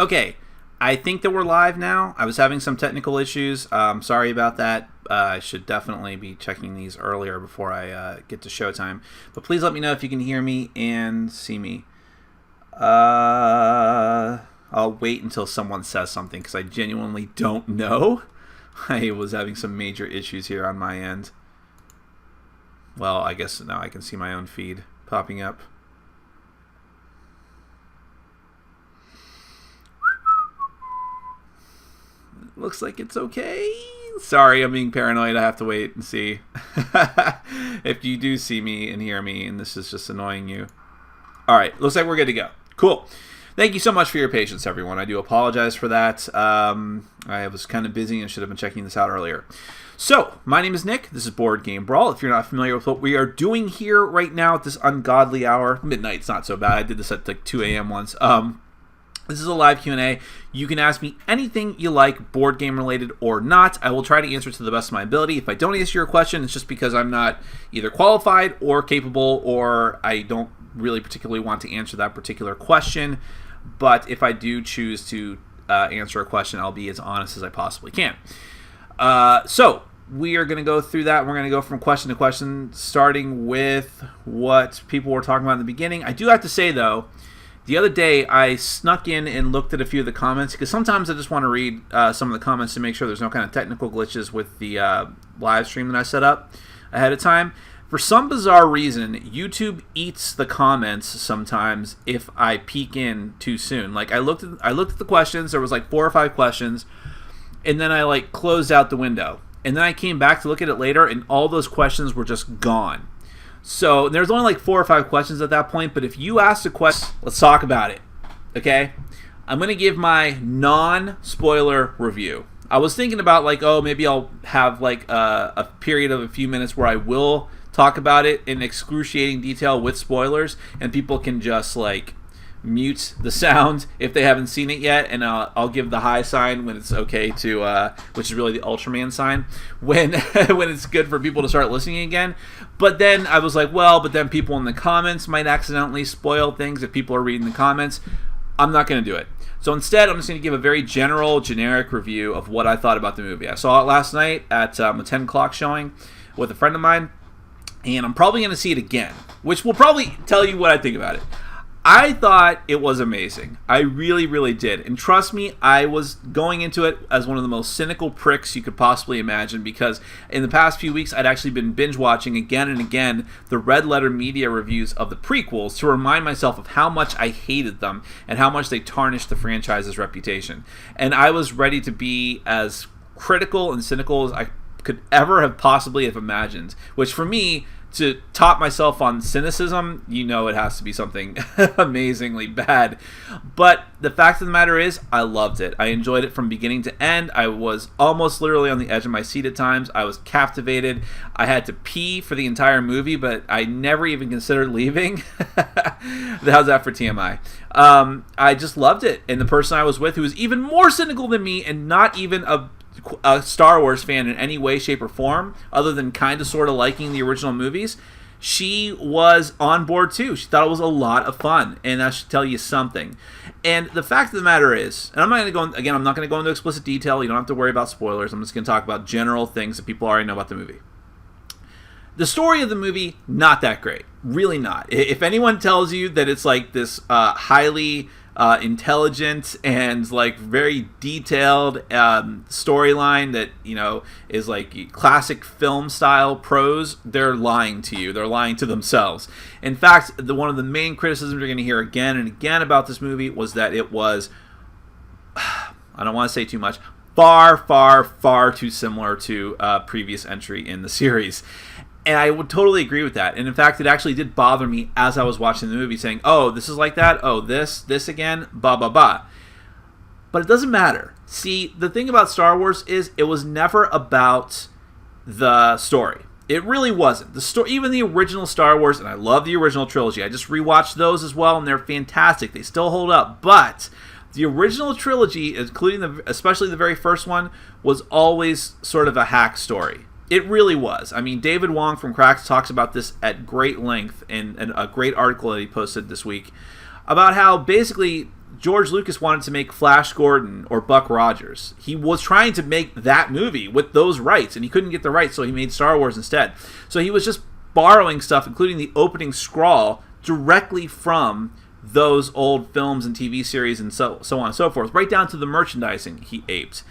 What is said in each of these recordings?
Okay, I think that we're live now. I was having some technical issues. Sorry about that. I should definitely be checking these earlier before I get to showtime. But please let me know if you can hear me and see me. I'll wait until someone says something because I genuinely don't know. I was having some major issues here on my end. Well, I guess now I can see my own feed popping up. Looks like it's okay. Sorry, I'm being paranoid. I have to wait and see. If you do see me and hear me and this is just annoying you. All right, looks like we're good to go. Cool. Thank you so much for your patience, everyone. I do apologize for that. I was kind of busy and should have been checking this out earlier. So, my name is Nick. This is Board Game Brawl. If you're not familiar with what we are doing here right now at this ungodly hour, midnight's not so bad. I did this at like 2 a.m. once. This is a live Q&A. You can ask me anything you like, board game related or not. I will try to answer to the best of my ability. If I don't answer your question, it's just because I'm not either qualified or capable, or I don't really particularly want to answer that particular question. But if I do choose to answer a question, I'll be as honest as I possibly can. So we are going to go through that. We're going to go from question to question, starting with what people were talking about in the beginning. I do have to say, though, the other day, I snuck in and looked at a few of the comments, because sometimes I just want to read some of the comments to make sure there's no kind of technical glitches with the live stream that I set up ahead of time. For some bizarre reason, YouTube eats the comments sometimes if I peek in too soon. Like, I looked at the questions. There was like 4 or 5 questions, and then I like closed out the window. And then I came back to look at it later, and all those questions were just gone. So there's only like 4 or 5 questions at that point, but if you asked a question, let's talk about it, okay? I'm going to give my non-spoiler review. I was thinking about like, oh, maybe I'll have like a period of a few minutes where I will talk about it in excruciating detail with spoilers, and people can just like mute the sound if they haven't seen it yet, and I'll give the high sign when it's okay to, which is really the Ultraman sign, when when it's good for people to start listening again. But then I was like, well, but then people in the comments might accidentally spoil things if people are reading the comments. I'm not going to do it. So instead, I'm just going to give a very general, generic review of what I thought about the movie. I saw it last night at a 10 o'clock showing with a friend of mine, and I'm probably going to see it again, which will probably tell you what I think about it. I thought it was amazing. I really, really did. And trust me, I was going into it as one of the most cynical pricks you could possibly imagine, because in the past few weeks, I'd actually been binge watching again and again the Red Letter Media reviews of the prequels to remind myself of how much I hated them and how much they tarnished the franchise's reputation. And I was ready to be as critical and cynical as I could ever have possibly have imagined, which for me, to top myself on cynicism, you know it has to be something amazingly bad. But the fact of the matter is, I loved it. I enjoyed it from beginning to end. I was almost literally on the edge of my seat at times. I was captivated. I had to pee for the entire movie, but I never even considered leaving. How's that for TMI? I just loved it. And the person I was with, who was even more cynical than me and not even a Star Wars fan in any way, shape, or form, other than kind of sort of liking the original movies, she was on board too. She thought it was a lot of fun, and that should tell you something. And the fact of the matter is, and I'm not going to go into explicit detail. You don't have to worry about spoilers. I'm just going to talk about general things that people already know about the movie. The story of the movie, not that great. Really not. If anyone tells you that it's like this highly intelligent and like very detailed storyline that, you know, is like classic film style prose, they're lying to you. They're lying to themselves. In fact, one of the main criticisms you're going to hear again and again about this movie was that it was, I don't want to say too much, far, far, far too similar to a previous entry in the series. And I would totally agree with that. And in fact, it actually did bother me as I was watching the movie, saying, oh, this is like that. Oh, this again, blah, blah, blah. But it doesn't matter. See, the thing about Star Wars is it was never about the story. It really wasn't. The story, even the original Star Wars, and I love the original trilogy. I just rewatched those as well, and they're fantastic. They still hold up. But the original trilogy, including especially the very first one, was always sort of a hack story. It really was. I mean, David Wong from Cracks talks about this at great length in a great article that he posted this week about how basically George Lucas wanted to make Flash Gordon or Buck Rogers. He was trying to make that movie with those rights, and he couldn't get the rights, so he made Star Wars instead. So he was just borrowing stuff, including the opening scrawl, directly from those old films and TV series and so on and so forth, right down to the merchandising he aped.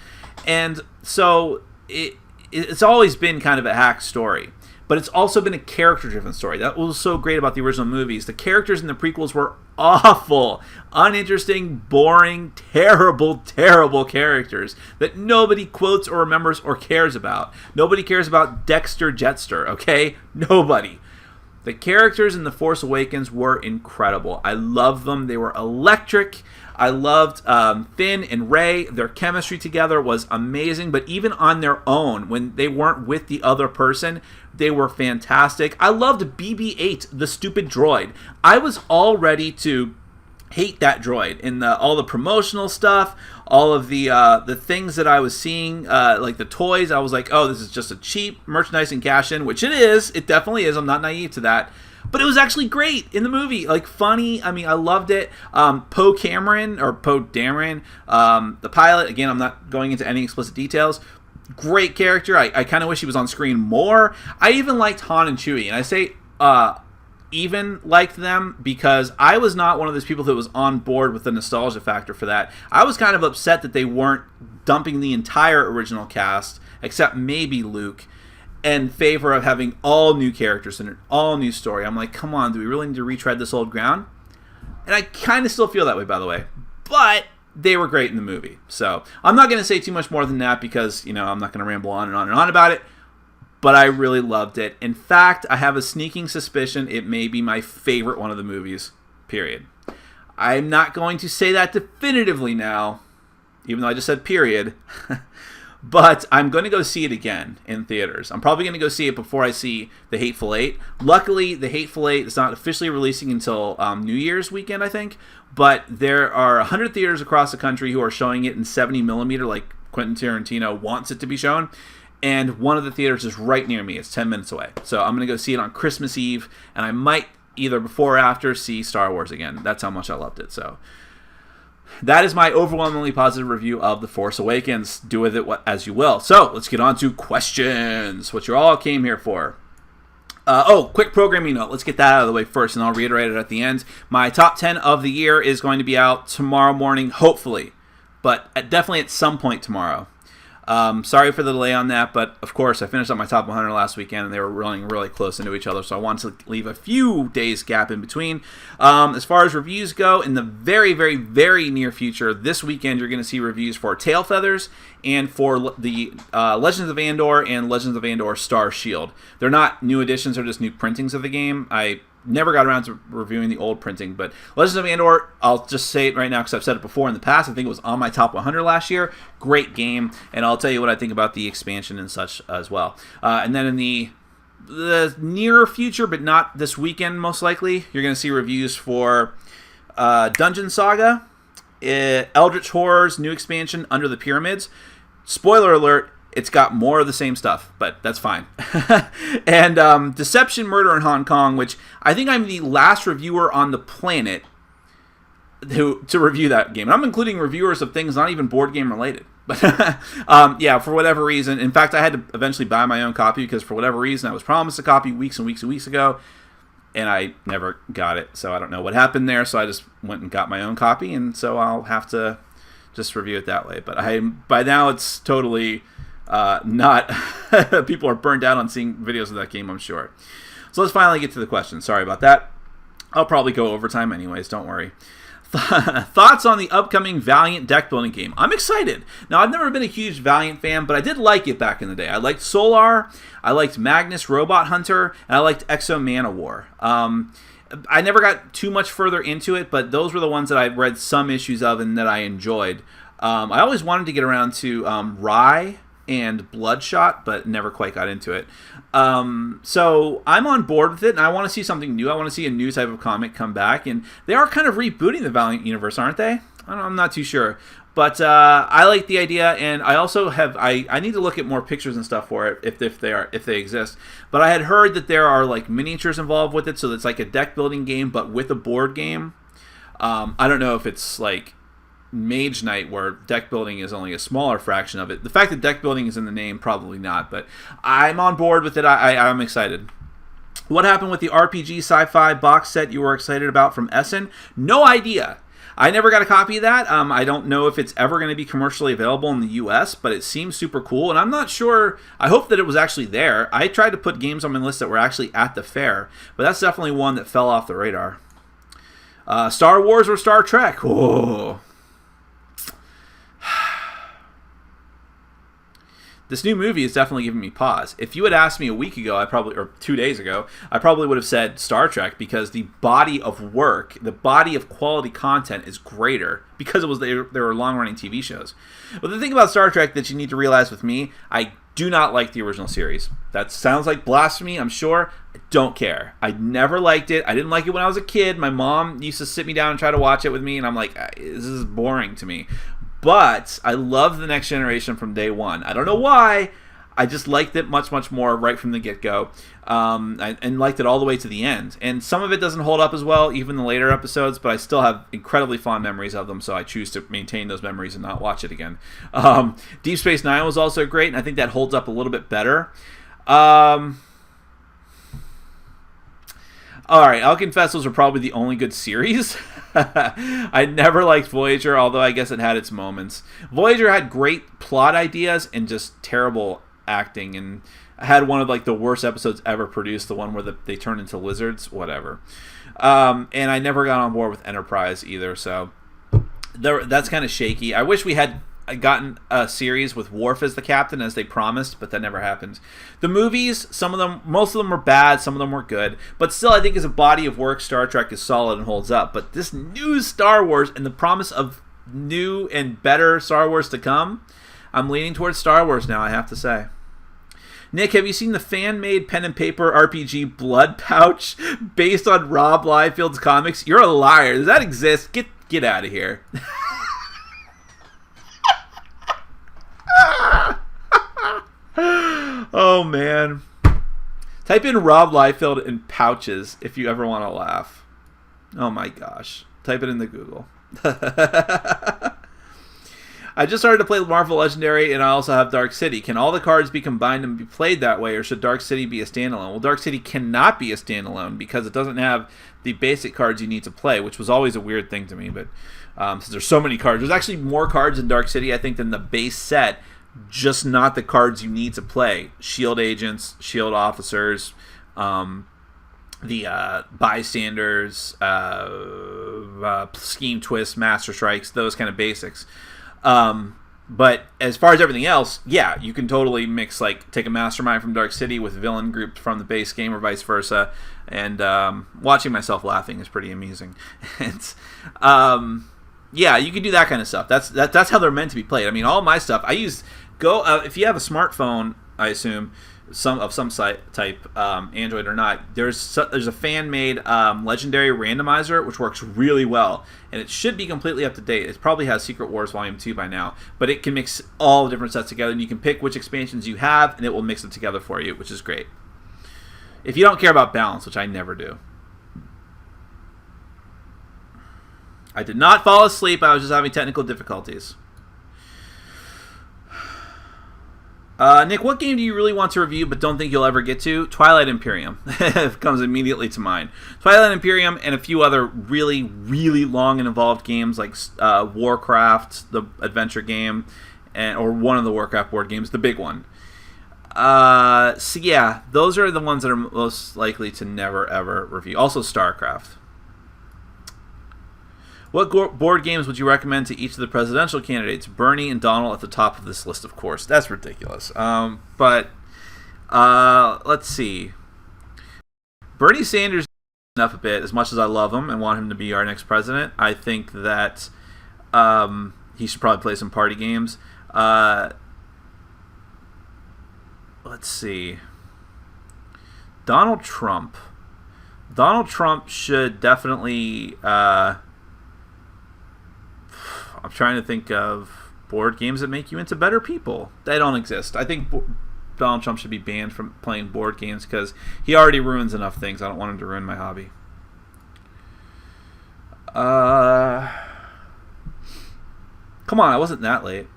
And so it's always been kind of a hack story, but it's also been a character-driven story. That was so great about the original movies. The characters in the prequels were awful, uninteresting, boring, terrible, terrible characters that nobody quotes or remembers or cares about. Nobody cares about Dexter Jetster, okay? Nobody. The characters in The Force Awakens were incredible. I loved them. They were electric. I loved Finn and Rey. Their chemistry together was amazing, but even on their own, when they weren't with the other person, they were fantastic. I loved BB-8, the stupid droid. I was all ready to hate that droid in all the promotional stuff, all of the things that I was seeing, like the toys. I was like, oh, this is just a cheap merchandising cash-in, which it is. It definitely is. I'm not naive to that. But it was actually great in the movie, like funny. I mean, I loved it. Poe Dameron, the pilot. Again, I'm not going into any explicit details. Great character. I kind of wish he was on screen more. I even liked Han and Chewie, and I say even liked them because I was not one of those people that was on board with the nostalgia factor for that. I was kind of upset that they weren't dumping the entire original cast, except maybe Luke, in favor of having all new characters and an all new story. I'm like, come on, do we really need to retread this old ground? And I kind of still feel that way, by the way. But they were great in the movie. So I'm not going to say too much more than that because, I'm not going to ramble on and on and on about it. But I really loved it. In fact, I have a sneaking suspicion it may be my favorite one of the movies, period. I'm not going to say that definitively now, even though I just said period. But I'm going to go see it again in theaters. I'm probably going to go see it before I see The Hateful Eight. Luckily, The Hateful Eight is not officially releasing until New Year's weekend, I think. But there are 100 theaters across the country who are showing it in 70 millimeter, like Quentin Tarantino wants it to be shown. And one of the theaters is right near me. It's 10 minutes away. So I'm going to go see it on Christmas Eve. And I might either before or after see Star Wars again. That's how much I loved it. So that is my overwhelmingly positive review of The Force Awakens. Do with it as you will. So let's get on to questions, what you all came here for. Quick programming note. Let's get that out of the way first, and I'll reiterate it at the end. My top 10 of the year is going to be out tomorrow morning, hopefully, but definitely at some point tomorrow. Sorry for the delay on that, but of course I finished up my top 100 last weekend and they were running really close into each other, so I wanted to leave a few days gap in between. As far as reviews go, in the very, very, very near future, this weekend you're going to see reviews for Tail Feathers and for the Legends of Andor and Legends of Andor Star Shield. They're not new editions, they're just new printings of the game. I never got around to reviewing the old printing, but Legends of Andor, I'll just say it right now because I've said it before in the past. I think it was on my top 100 last year. Great game, and I'll tell you what I think about the expansion and such as well. And then in the near future, but not this weekend most likely, you're going to see reviews for Dungeon Saga, Eldritch Horror's new expansion, Under the Pyramids. Spoiler alert, it's got more of the same stuff, but that's fine. And Deception, Murder in Hong Kong, which I think I'm the last reviewer on the planet to review that game. And I'm including reviewers of things not even board game related. But yeah, for whatever reason. In fact, I had to eventually buy my own copy because for whatever reason, I was promised a copy weeks and weeks and weeks ago, and I never got it. So I don't know what happened there. So I just went and got my own copy, and so I'll have to just review it that way. But by now, it's totally not. People are burned out on seeing videos of that game, I'm sure. So let's finally get to the question. Sorry about that. I'll probably go overtime anyways, don't worry. Thoughts on the upcoming Valiant deck building game? I'm excited. Now, I've never been a huge Valiant fan, but I did like it back in the day. I liked Solar, I liked Magnus Robot Hunter, and I liked Exo Mana War. I never got too much further into it, but those were the ones that I read some issues of and that I enjoyed. I always wanted to get around to Rye and Bloodshot, but never quite got into it. So I'm on board with it, and I want to see something new. I want to see a new type of comic come back, and they are kind of rebooting the Valiant universe, aren't they? I'm not too sure, but I like the idea, and I also have I need to look at more pictures and stuff for it if they exist. But I had heard that there are like miniatures involved with it, so it's like a deck building game, but with a board game. I don't know if it's like Mage Knight, where deck building is only a smaller fraction of it. The fact that deck building is in the name, probably not, but I'm on board with it. I'm excited. What happened with the RPG sci-fi box set you were excited about from Essen? No idea. I never got a copy of that. I don't know if it's ever going to be commercially available in the US, but it seems super cool, and I'm not sure. I hope that it was actually there. I tried to put games on my list that were actually at the fair, but that's definitely one that fell off the radar. Star Wars or Star Trek? Whoa. This new movie is definitely giving me pause. If you had asked me a week ago, or 2 days ago, I probably would have said Star Trek, because the body of work, the body of quality content is greater because they were long-running TV shows. But the thing about Star Trek that you need to realize with me, I do not like the original series. That sounds like blasphemy, I'm sure. I don't care. I never liked it. I didn't like it when I was a kid. My mom used to sit me down and try to watch it with me, and I'm like, this is boring to me. But I love The Next Generation from day one. I don't know why. I just liked it much, much more right from the get-go, and liked it all the way to the end. And some of it doesn't hold up as well, even the later episodes, but I still have incredibly fond memories of them, so I choose to maintain those memories and not watch it again. Deep Space Nine was also great, and I think that holds up a little bit better. Alright, I'll confess those are probably the only good series. I never liked Voyager, although I guess it had its moments. Voyager had great plot ideas and just terrible acting, and I had one of like the worst episodes ever produced, the one where they turned into lizards, whatever. And I never got on board with Enterprise either, so that's kind of shaky. I wish we had gotten a series with Worf as the captain, as they promised, but that never happened. The movies, most of them were bad, some of them were good, but still, I think as a body of work, Star Trek is solid and holds up. But this new Star Wars and the promise of new and better Star Wars to come, I'm leaning towards Star Wars now, I have to say. Nick, have you seen the fan-made pen and paper RPG Blood Pouch based on Rob Liefeld's comics? You're a liar. Does that exist? Get out of here. Oh man, type in Rob Liefeld in pouches if you ever want to laugh. Oh my gosh, type it into Google. I just started to play Marvel Legendary, and I also have Dark City. Can all the cards be combined and be played that way, or should Dark City be a standalone? Well, Dark City cannot be a standalone because it doesn't have the basic cards you need to play, which was always a weird thing to me. But since there's so many cards, there's actually more cards in Dark City, I think, than the base set. Just not the cards you need to play. Shield agents, shield officers, the bystanders, scheme twists, master strikes, those kind of basics. But as far as everything else, yeah, you can totally mix, like, take a mastermind from Dark City with villain group from the base game or vice versa. And watching myself laughing is pretty amusing. And yeah, you can do that kind of stuff. That's how they're meant to be played. I mean, all my stuff I use. If you have a smartphone, I assume of some type, Android or not, there's a fan-made Legendary randomizer which works really well, and it should be completely up to date. It probably has Secret Wars Volume 2 by now, but it can mix all the different sets together, and you can pick which expansions you have, and it will mix it together for you, which is great. If you don't care about balance, which I never do. I did not fall asleep. I was just having technical difficulties. Nick, what game do you really want to review but don't think you'll ever get to? Twilight Imperium comes immediately to mind. Twilight Imperium and a few other really, really long and involved games like Warcraft, the adventure game, or one of the Warcraft board games, the big one. So yeah, those are the ones that are most likely to never, ever review. Also StarCraft. What board games would you recommend to each of the presidential candidates? Bernie and Donald at the top of this list, of course. That's ridiculous. But let's see. Bernie Sanders enough a bit, as much as I love him and want him to be our next president. I think that he should probably play some party games. Let's see. Donald Trump. Donald Trump should definitely... I'm trying to think of board games that make you into better people. They don't exist. I think Donald Trump should be banned from playing board games because he already ruins enough things. I don't want him to ruin my hobby. Uh, Come on, I wasn't that late.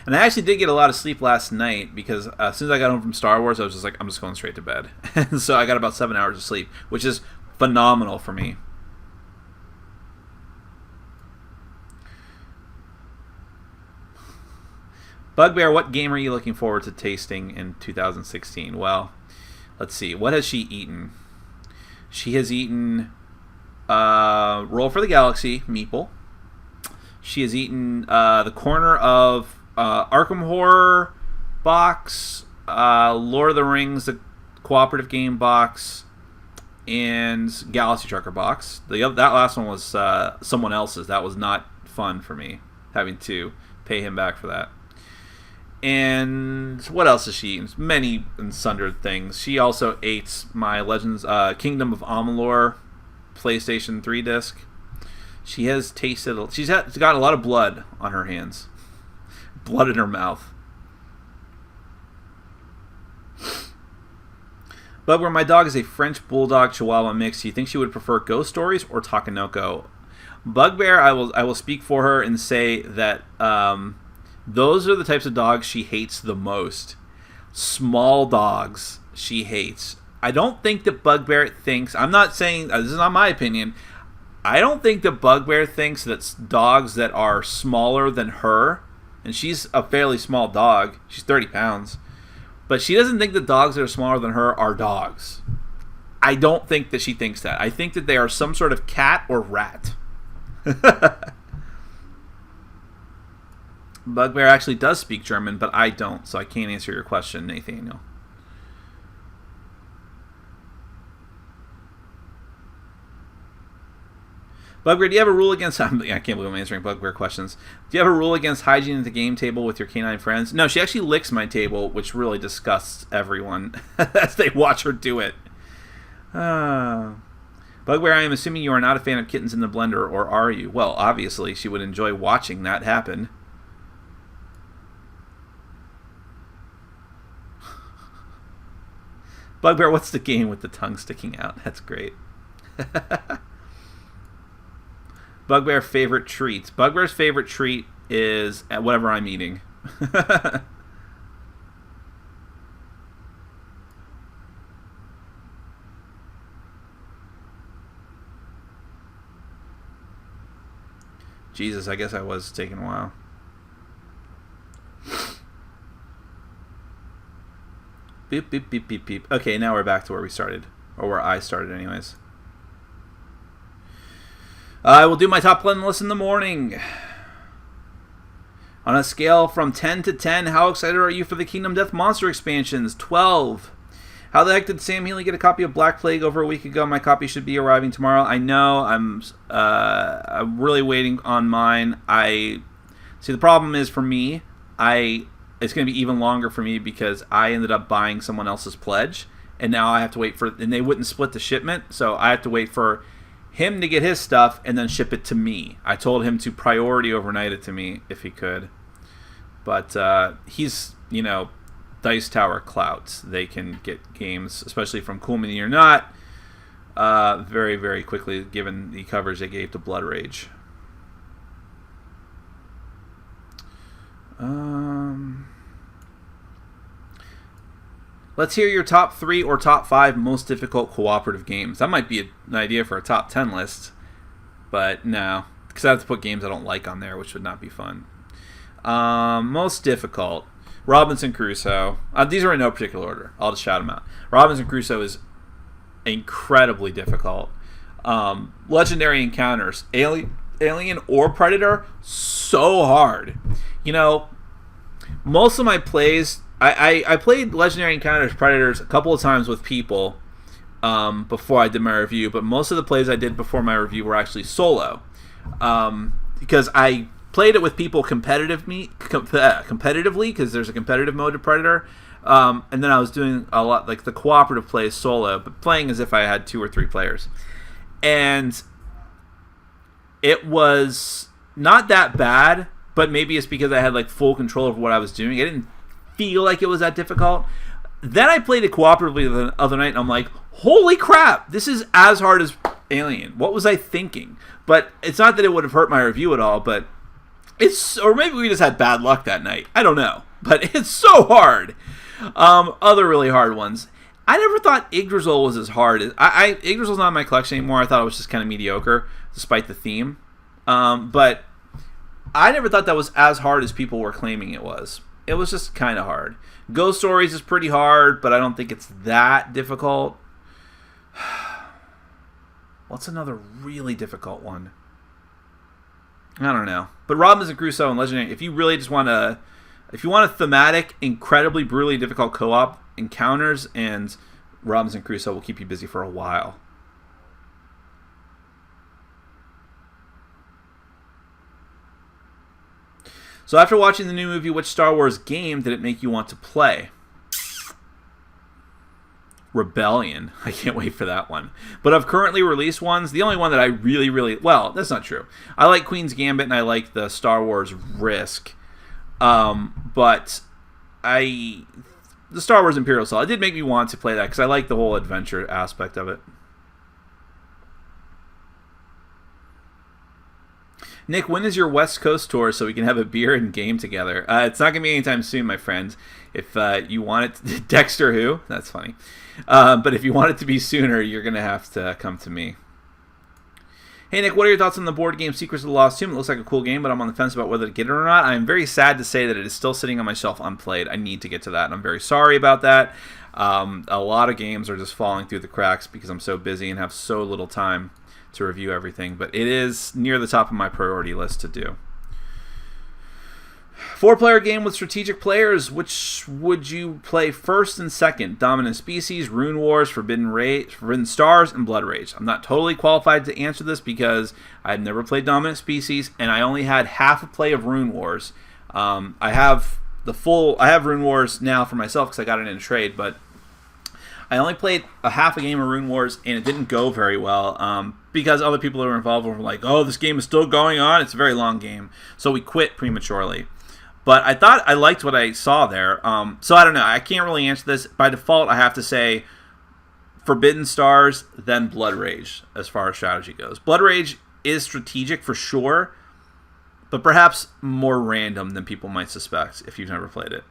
And I actually did get a lot of sleep last night because as soon as I got home from Star Wars, I was just like, I'm just going straight to bed. And so I got about 7 hours of sleep, which is phenomenal for me. Bugbear, what game are you looking forward to tasting in 2016? Well, let's see. What has she eaten? She has eaten Roll for the Galaxy, Meeple. She has eaten the corner of Arkham Horror box, Lord of the Rings, the cooperative game box, and Galaxy Trucker box. That last one was someone else's. That was not fun for me, having to pay him back for that. And what else has she eaten? Many and sundered things. She also ate my Legends Kingdom of Amalur PlayStation 3 disc. She has tasted. She's got a lot of blood on her hands, blood in her mouth. Bugbear, my dog is a French Bulldog Chihuahua mix. Do you think she would prefer Ghost Stories or Takanoko? Bugbear, I will speak for her and say that those are the types of dogs she hates the most. Small dogs she hates. I don't think that Bugbear thinks... I'm not saying... this is not my opinion. I don't think that Bugbear thinks that dogs that are smaller than her... And she's a fairly small dog. She's 30 pounds. But she doesn't think that dogs that are smaller than her are dogs. I don't think that she thinks that. I think that they are some sort of cat or rat. Bugbear actually does speak German, but I don't, so I can't answer your question, Nathaniel. Bugbear, do you have a rule against... I can't believe I'm answering Bugbear questions. Do you have a rule against hygiene at the game table with your canine friends? No, she actually licks my table, which really disgusts everyone as they watch her do it. Bugbear, I am assuming you are not a fan of kittens in the blender, or are you? Well, obviously, she would enjoy watching that happen. Bugbear, what's the game with the tongue sticking out? That's great. Bugbear favorite treats. Bugbear's favorite treat is whatever I'm eating. Jesus, I guess I was taking a while. Beep, beep, beep, beep, beep. Okay, now we're back to where we started. Or where I started, anyways. I will do my top 10 list in the morning. On a scale from 10 to 10, how excited are you for the Kingdom Death Monster expansions? 12. How the heck did Sam Healy get a copy of Black Plague over a week ago? My copy should be arriving tomorrow. I know. I'm really waiting on mine. See, the problem is for me, it's going to be even longer for me because I ended up buying someone else's pledge, and now I have to wait for... And they wouldn't split the shipment, so I have to wait for him to get his stuff and then ship it to me. I told him to priority overnight it to me if he could. But he's, Dice Tower clout. They can get games, especially from Cool Mini or Not, very, very quickly, given the coverage they gave to Blood Rage. Let's hear your top 3 or top 5 most difficult cooperative games. That might be an idea for a top 10 list, but no, because I have to put games I don't like on there, which would not be fun. Most difficult. Robinson Crusoe. These are in no particular order. I'll just shout them out. Robinson Crusoe is incredibly difficult. Legendary Encounters. Alien or Predator, so hard. Most of my plays... I played Legendary Encounters Predators a couple of times with people before I did my review, but most of the plays I did before my review were actually solo. Because I played it with people competitively, because there's a competitive mode to Predator, and then I was doing a lot, like the cooperative plays solo, but playing as if I had 2 or 3 players. And it was not that bad, but maybe it's because I had like full control of what I was doing. I didn't feel like it was that difficult, Then I played it cooperatively the other night, and I'm like, holy crap, this is as hard as Alien. What was I thinking? But it's not that it would have hurt my review at all, but or maybe we just had bad luck that night. I don't know. But it's so hard. Other really hard ones. I never thought Yggdrasil was as hard. Yggdrasil's not in my collection anymore. I thought it was just kind of mediocre, despite the theme. But I never thought that was as hard as people were claiming it was. It was just kind of hard. Ghost Stories is pretty hard, but I don't think it's that difficult. What's another really difficult one? I don't know. But Robinson Crusoe and Legendary, if you really just want a thematic, incredibly brutally difficult co-op encounters, and Robinson Crusoe will keep you busy for a while. So after watching the new movie, which Star Wars game did it make you want to play? Rebellion. I can't wait for that one. But of currently released ones, the only one that I really... Well, that's not true. I like Queen's Gambit and I like the Star Wars Risk. But the Star Wars Imperial Assault, it did make me want to play that because I like the whole adventure aspect of it. Nick, when is your West Coast tour so we can have a beer and game together? It's not going to be anytime soon, my friend. If you want it... Dexter who? That's funny. But if you want it to be sooner, you're going to have to come to me. Hey, Nick, what are your thoughts on the board game Secrets of the Lost Tomb? It looks like a cool game, but I'm on the fence about whether to get it or not. I'm very sad to say that it is still sitting on my shelf unplayed. I need to get to that, and I'm very sorry about that. A lot of games are just falling through the cracks because I'm so busy and have so little time to review everything, but it is near the top of my priority list to do. 4-player game with strategic players. Which would you play first and second? Dominant Species, Rune Wars, Forbidden Stars, and Blood Rage. I'm not totally qualified to answer this because I've never played Dominant Species, and I only had half a play of Rune Wars. I have Rune Wars now for myself because I got it in a trade, but I only played a half a game of Rune Wars, and it didn't go very well because other people that were involved were like, oh, this game is still going on. It's a very long game. So we quit prematurely. But I thought I liked what I saw there. So I don't know. I can't really answer this. By default, I have to say Forbidden Stars, then Blood Rage as far as strategy goes. Blood Rage is strategic for sure, but perhaps more random than people might suspect if you've never played it.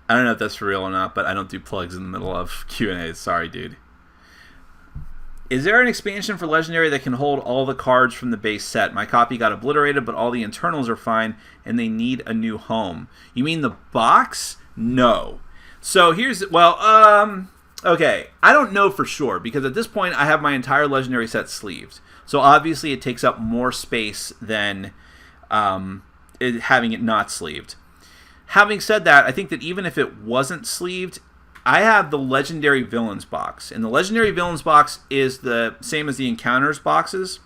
I don't know if that's for real or not, but I don't do plugs in the middle of Q&As. Sorry, dude. Is there an expansion for Legendary that can hold all the cards from the base set? My copy got obliterated, but all the internals are fine, and they need a new home. You mean the box? No. So here's... Well, okay. I don't know for sure, because at this point, I have my entire Legendary set sleeved. So obviously, it takes up more space than having it not sleeved. Having said that, I think that even if it wasn't sleeved, I have the Legendary Villains box. And the Legendary Villains box is the same as the Encounters boxes,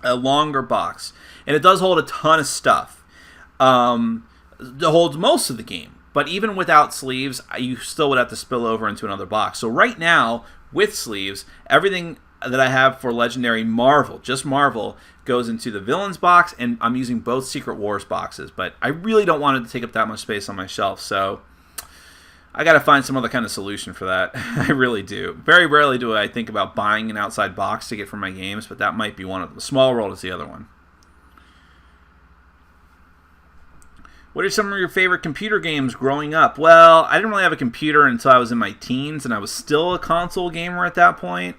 a longer box. And it does hold a ton of stuff. It holds most of the game. But even without sleeves, you still would have to spill over into another box. So right now, with sleeves, everything that I have for Legendary Marvel, just Marvel, goes into the Villains box, and I'm using both Secret Wars boxes, but I really don't want it to take up that much space on my shelf, so I gotta find some other kind of solution for that. I really do. Very rarely do I think about buying an outside box to get for my games, but that might be one of them. Small World is the other one. What are some of your favorite computer games growing up? Well, I didn't really have a computer until I was in my teens, and I was still a console gamer at that point.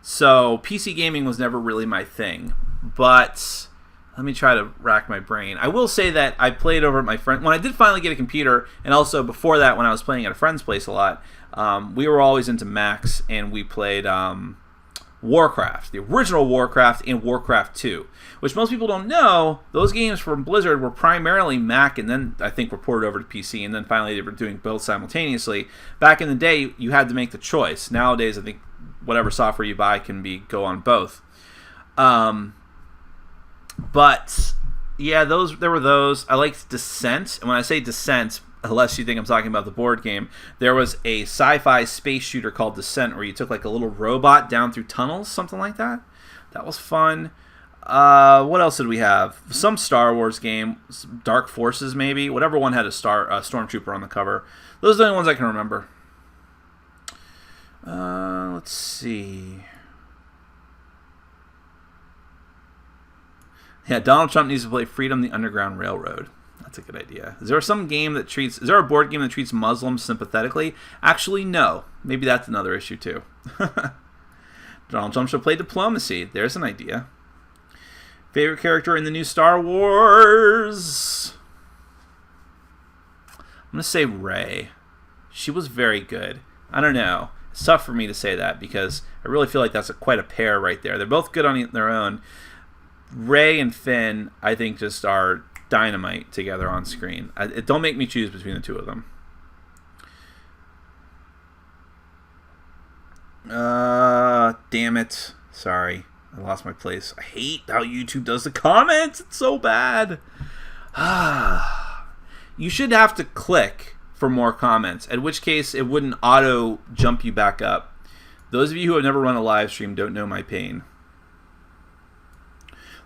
So PC gaming was never really my thing. But let me try to rack my brain. I will say that I played over at my friend when I did finally get a computer, and also before that when I was playing at a friend's place a lot. We were always into Macs, and we played Warcraft, the original Warcraft, and Warcraft 2, which most people don't know. Those games from Blizzard were primarily Mac, and then I think were ported over to PC, and then finally they were doing both simultaneously. Back in the day, you had to make the choice. Nowadays, I think whatever software you buy can go on both. But yeah, there were those. I liked Descent, and when I say Descent, unless you think I'm talking about the board game, there was a sci-fi space shooter called Descent where you took like a little robot down through tunnels, something like that. That was fun. What else did we have? Some Star Wars game, Dark Forces maybe. Whatever one had a stormtrooper on the cover. Those are the only ones I can remember. Let's see. Yeah, Donald Trump needs to play Freedom the Underground Railroad. That's a good idea. Is there a board game that treats Muslims sympathetically? Actually, no. Maybe that's another issue too. Donald Trump should play Diplomacy. There's an idea. Favorite character in the new Star Wars? I'm going to say Rey. She was very good. I don't know. It's tough for me to say that because I really feel like that's quite a pair right there. They're both good on their own. Rey and Finn, I think, just are dynamite together on screen. Don't make me choose between the two of them. Damn it. Sorry. I lost my place. I hate how YouTube does the comments. It's so bad. You should have to click for more comments, in which case it wouldn't auto jump you back up. Those of you who have never run a live stream don't know my pain.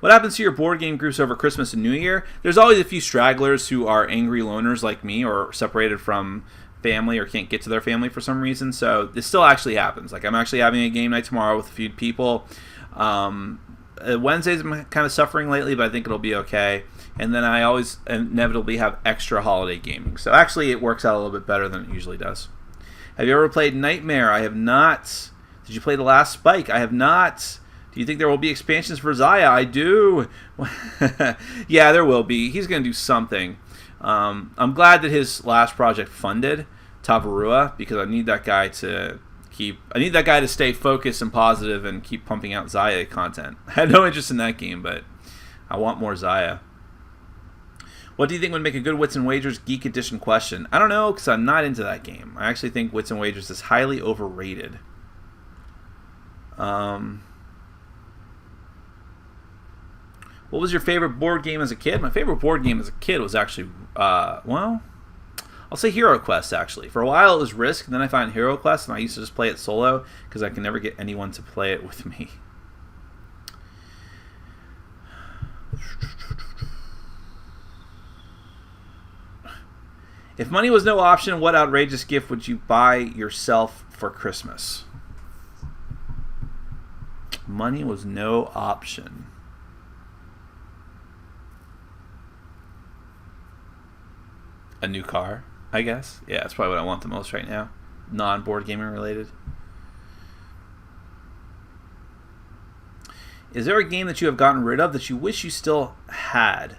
What happens to your board game groups over Christmas and New Year? There's always a few stragglers who are angry loners like me or separated from family or can't get to their family for some reason. So this still actually happens. Like I'm actually having a game night tomorrow with a few people. Wednesdays I'm kind of suffering lately, but I think it'll be okay. And then I always inevitably have extra holiday gaming. So actually it works out a little bit better than it usually does. Have you ever played Nightmare? I have not. Did you play The Last Spike? I have not. Do you think there will be expansions for Zaya? I do. Yeah, there will be. He's going to do something. I'm glad that his last project funded Tavarua because I need that guy to stay focused and positive and keep pumping out Zaya content. I had no interest in that game, but I want more Zaya. What do you think would make a good Wits and Wagers Geek Edition question? I don't know because I'm not into that game. I actually think Wits and Wagers is highly overrated. What was your favorite board game as a kid? My favorite board game as a kid was actually, well, I'll say Hero Quest, actually. For a while it was Risk, and then I found Hero Quest, and I used to just play it solo because I can never get anyone to play it with me. If money was no option, what outrageous gift would you buy yourself for Christmas? Money was no option. A new car, I guess. Yeah, that's probably what I want the most right now. Non-board gaming related. Is there a game that you have gotten rid of that you wish you still had?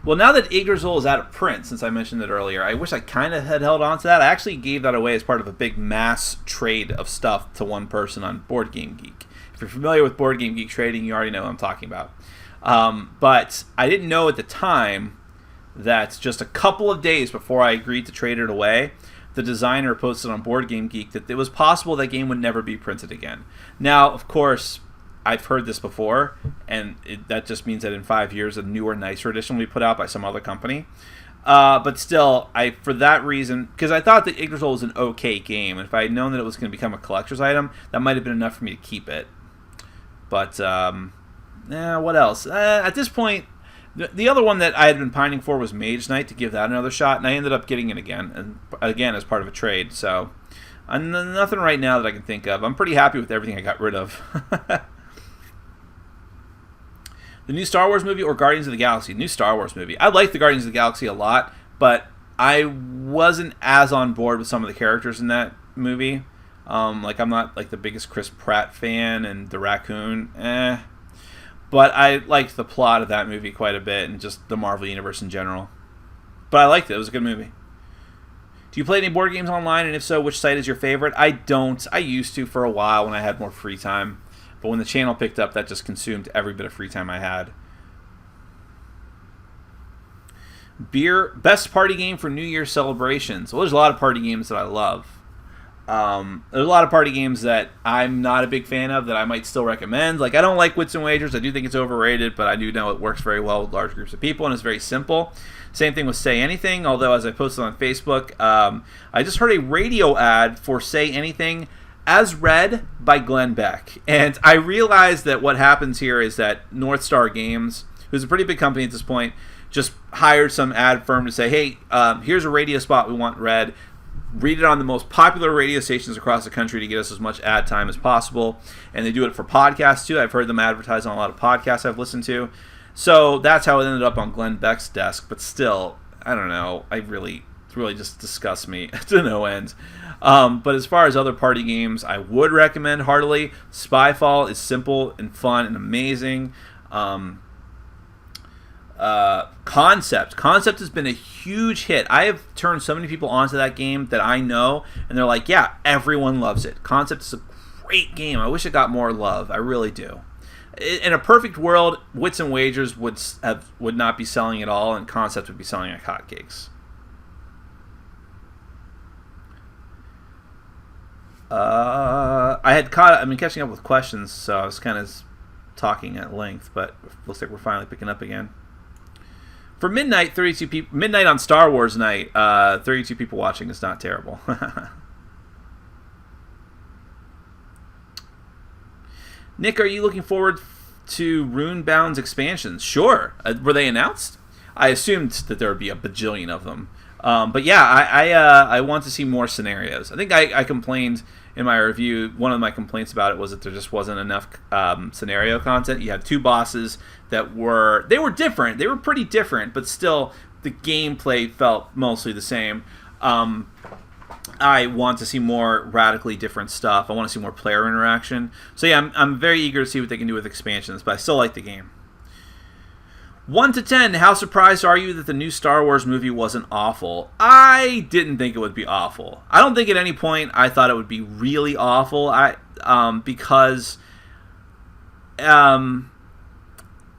Well, now that Yggdrasil is out of print, since I mentioned it earlier, I wish I kind of had held on to that. I actually gave that away as part of a big mass trade of stuff to one person on Board Game Geek. If you're familiar with Board Game Geek trading, you already know what I'm talking about. But I didn't know at the time that just a couple of days before I agreed to trade it away, the designer posted on Board Game Geek that it was possible that game would never be printed again. Now, of course, I've heard this before, and that just means that in 5 years a newer, nicer edition will be put out by some other company. But still, for that reason, because I thought that Yggdrasil was an okay game, and if I had known that it was going to become a collector's item, that might have been enough for me to keep it. But, what else? At this point, the other one that I had been pining for was Mage Knight, to give that another shot, and I ended up getting it again, and again as part of a trade. So, nothing right now that I can think of. I'm pretty happy with everything I got rid of. The new Star Wars movie or Guardians of the Galaxy? New Star Wars movie. I like the Guardians of the Galaxy a lot, but I wasn't as on board with some of the characters in that movie. Like I'm not like the biggest Chris Pratt fan, and the raccoon, But I liked the plot of that movie quite a bit, and just the Marvel Universe in general. But I liked it. It was a good movie. Do you play any board games online, and if so, which site is your favorite? I don't. I used to for a while when I had more free time. But when the channel picked up, that just consumed every bit of free time I had. Best party game for New Year's celebrations. Well, there's a lot of party games that I love. There's a lot of party games that I'm not a big fan of that I might still recommend. Like, I don't like Wits and Wagers. I do think it's overrated, but I do know it works very well with large groups of people and it's very simple. Same thing with Say Anything, although as I posted on Facebook, I just heard a radio ad for Say Anything as read by Glenn Beck. And I realized that what happens here is that North Star Games, who's a pretty big company at this point, just hired some ad firm to say, hey, here's a radio spot we want read. Read it on the most popular radio stations across the country to get us as much ad time as possible. And they do it for podcasts, too. I've heard them advertise on a lot of podcasts I've listened to. So that's how it ended up on Glenn Beck's desk. But still, I don't know. It really just disgusts me to no end. But as far as other party games, I would recommend heartily. Spyfall is simple and fun and amazing. Concept has been a huge hit. I have turned so many people onto that game that I know, and they're like, yeah, everyone loves it. Concept is a great game. I wish it got more love. I really do. In a perfect world, Wits and Wagers would not be selling at all, and Concept would be selling like hotcakes. I've been catching up with questions, so I was kind of talking at length, but it looks like we're finally picking up again. For midnight, 32 people. Midnight on Star Wars night, 32 people watching is not terrible. Nick, are you looking forward to Runebound's expansions? Sure. Were they announced? I assumed that there would be a bajillion of them. But yeah, I want to see more scenarios. I think I complained in my review. One of my complaints about it was that there just wasn't enough scenario content. You had two bosses that were different. They were pretty different, but still the gameplay felt mostly the same. I want to see more radically different stuff. I want to see more player interaction. So yeah, I'm very eager to see what they can do with expansions, but I still like the game. 1 to 10, how surprised are you that the new Star Wars movie wasn't awful? I didn't think it would be awful. I don't think at any point I thought it would be really awful. Because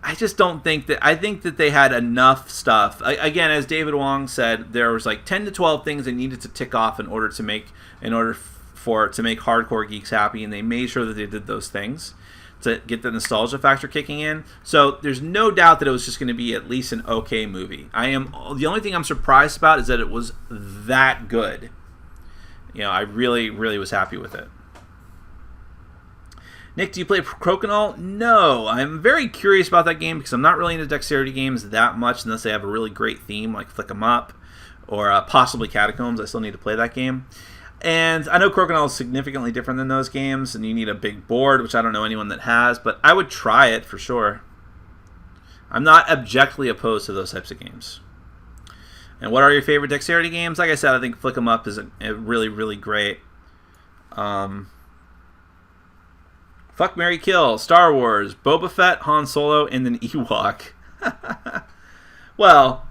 I just don't think that. I think that they had enough stuff. Again, as David Wong said, there was like 10 to 12 things they needed to tick off in order to make hardcore geeks happy, and they made sure that they did those things to get the nostalgia factor kicking in. So there's no doubt that it was just going to be at least an okay movie. The only thing I'm surprised about is that it was that good. I really, really was happy with it. Nick, do you play Crokinole? No. I'm very curious about that game because I'm not really into dexterity games that much unless they have a really great theme like Flick 'em Up or possibly Catacombs. I still need to play that game. And I know Crokinole is significantly different than those games, and you need a big board, which I don't know anyone that has, but I would try it for sure. I'm not objectively opposed to those types of games. And what are your favorite dexterity games? Like I said, I think Flick 'em Up is a really, really great. Fuck, Marry, Kill, Star Wars, Boba Fett, Han Solo, and an Ewok. Well,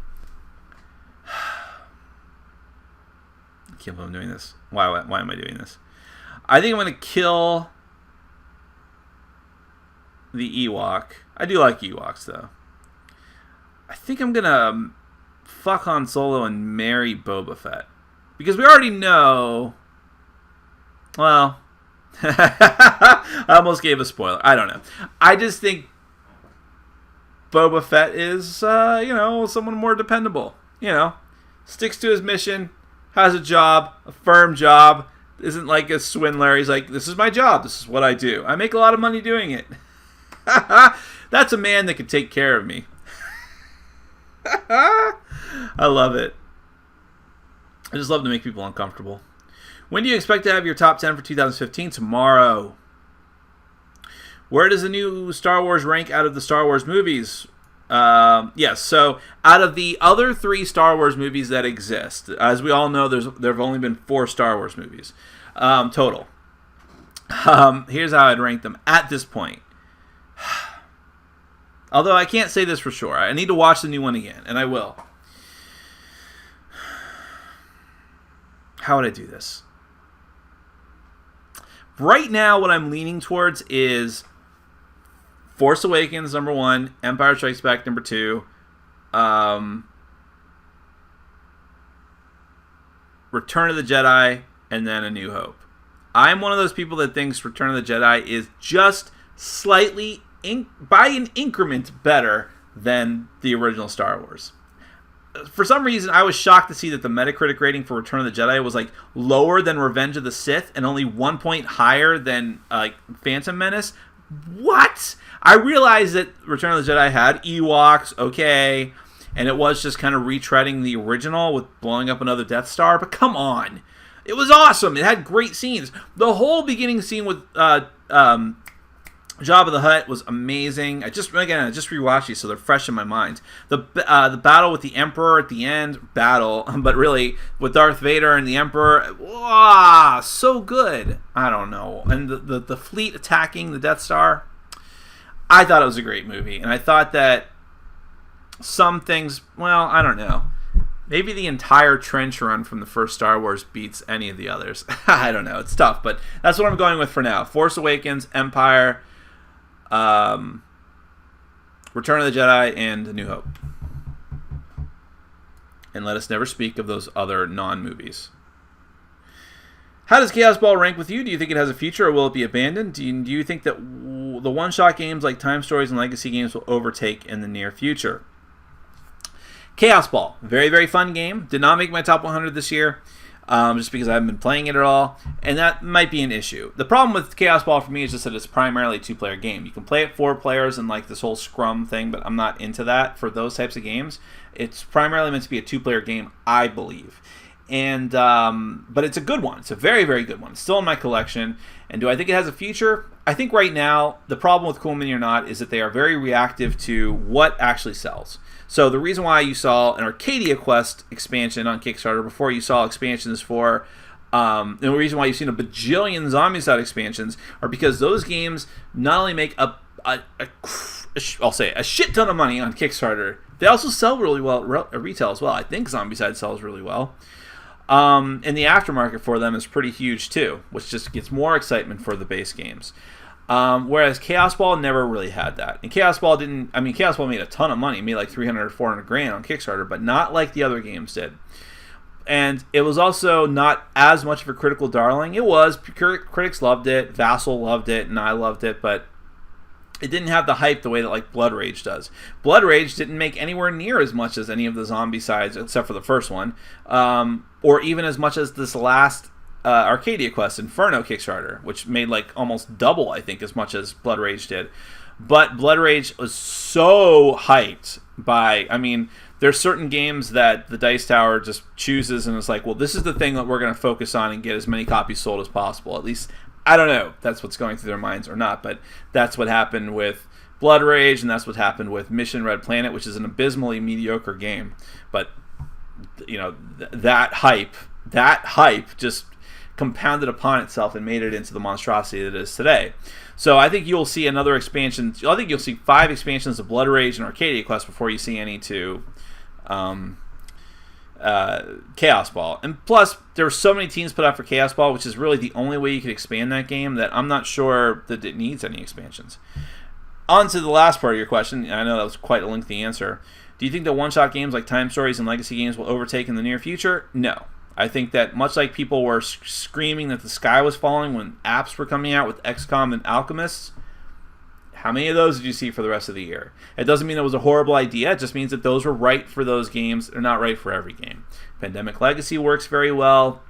I can't believe I'm doing this. Why am I doing this? I think I'm going to kill the Ewok. I do like Ewoks, though. I think I'm going to fuck Han Solo and marry Boba Fett. Because we already know... Well... I almost gave a spoiler. I don't know. I just think Boba Fett is, someone more dependable. Sticks to his mission... Has a job, a firm job, isn't like a swindler. He's like, this is my job, this is what I do. I make a lot of money doing it. That's a man that can take care of me. I love it. I just love to make people uncomfortable. When do you expect to have your top 10 for 2015? Tomorrow. Where does the new Star Wars rank out of the Star Wars movies? Yes, so out of the other 3 Star Wars movies that exist, as we all know, there have only been 4 Star Wars movies total. Here's how I'd rank them at this point. Although I can't say this for sure. I need to watch the new one again, and I will. How would I do this? Right now, what I'm leaning towards is Force Awakens, number 1. Empire Strikes Back, number 2. Return of the Jedi, and then A New Hope. I'm one of those people that thinks Return of the Jedi is just slightly, by an increment, better than the original Star Wars. For some reason, I was shocked to see that the Metacritic rating for Return of the Jedi was like lower than Revenge of the Sith and only 1 point higher than Phantom Menace. What? I realized that Return of the Jedi had Ewoks, okay, and it was just kind of retreading the original with blowing up another Death Star, but come on. It was awesome. It had great scenes. The whole beginning scene with Jabba the Hutt was amazing. I just rewatched these, so they're fresh in my mind. The battle with the Emperor at the end, but really with Darth Vader and the Emperor, wow, so good. I don't know. And the fleet attacking the Death Star, I thought it was a great movie, and I thought that some things, well, I don't know. Maybe the entire trench run from the first Star Wars beats any of the others. I don't know. It's tough, but that's what I'm going with for now. Force Awakens, Empire, Return of the Jedi, and A New Hope. And let us never speak of those other non-movies. How does Chaos Ball rank with you? Do you think it has a future, or will it be abandoned? Do you think that the one-shot games like Time Stories and Legacy games will overtake in the near future? Chaos Ball, very, very fun game. Did not make my top 100 this year, just because I haven't been playing it at all, and that might be an issue. The problem with Chaos Ball for me is just that it's primarily a two-player game. You can play it 4 players and like this whole scrum thing, but I'm not into that for those types of games. It's primarily meant to be a two-player game, I believe. And but it's a good one. It's a very, very good one. It's still in my collection. And do I think it has a future? I think right now, the problem with Cool Mini or Not is that they are very reactive to what actually sells. So the reason why you saw an Arcadia Quest expansion on Kickstarter before you saw expansions for, and the reason why you've seen a bajillion Zombicide expansions are because those games not only make I'll say a shit ton of money on Kickstarter, they also sell really well at retail as well. I think Zombicide sells really well. And the aftermarket for them is pretty huge too, which just gets more excitement for the base games. Whereas Chaos Ball never really had that. And Chaos Ball made a ton of money. It made like 300 or 400 grand on Kickstarter, but not like the other games did. And it was also not as much of a critical darling. It was. Critics loved it. Vassal loved it, and I loved it, but it didn't have the hype the way that like Blood Rage does. Blood Rage didn't make anywhere near as much as any of the Zombicides, except for the first one, or even as much as this last Arcadia Quest Inferno Kickstarter, which made like almost double, I think, as much as Blood Rage did. But Blood Rage was so hyped by, there's certain games that the Dice Tower just chooses and it's like, well, this is the thing that we're going to focus on and get as many copies sold as possible. At least, I don't know if that's what's going through their minds or not, but that's what happened with Blood Rage, and that's what happened with Mission Red Planet, which is an abysmally mediocre game. But, that hype just compounded upon itself and made it into the monstrosity that it is today. So I think you'll see another expansion. I think you'll see 5 expansions of Blood Rage and Arcadia Quest before you see any to Chaos Ball. And plus, there were so many teams put out for Chaos Ball, which is really the only way you could expand that game, that I'm not sure that it needs any expansions. On to the last part of your question. I know that was quite a lengthy answer. Do you think that one-shot games like Time Stories and Legacy games will overtake in the near future? No. I think that much like people were screaming that the sky was falling when apps were coming out with XCOM and Alchemists, how many of those did you see for the rest of the year? It doesn't mean it was a horrible idea. It just means that those were right for those games. They're not right for every game. Pandemic Legacy works very well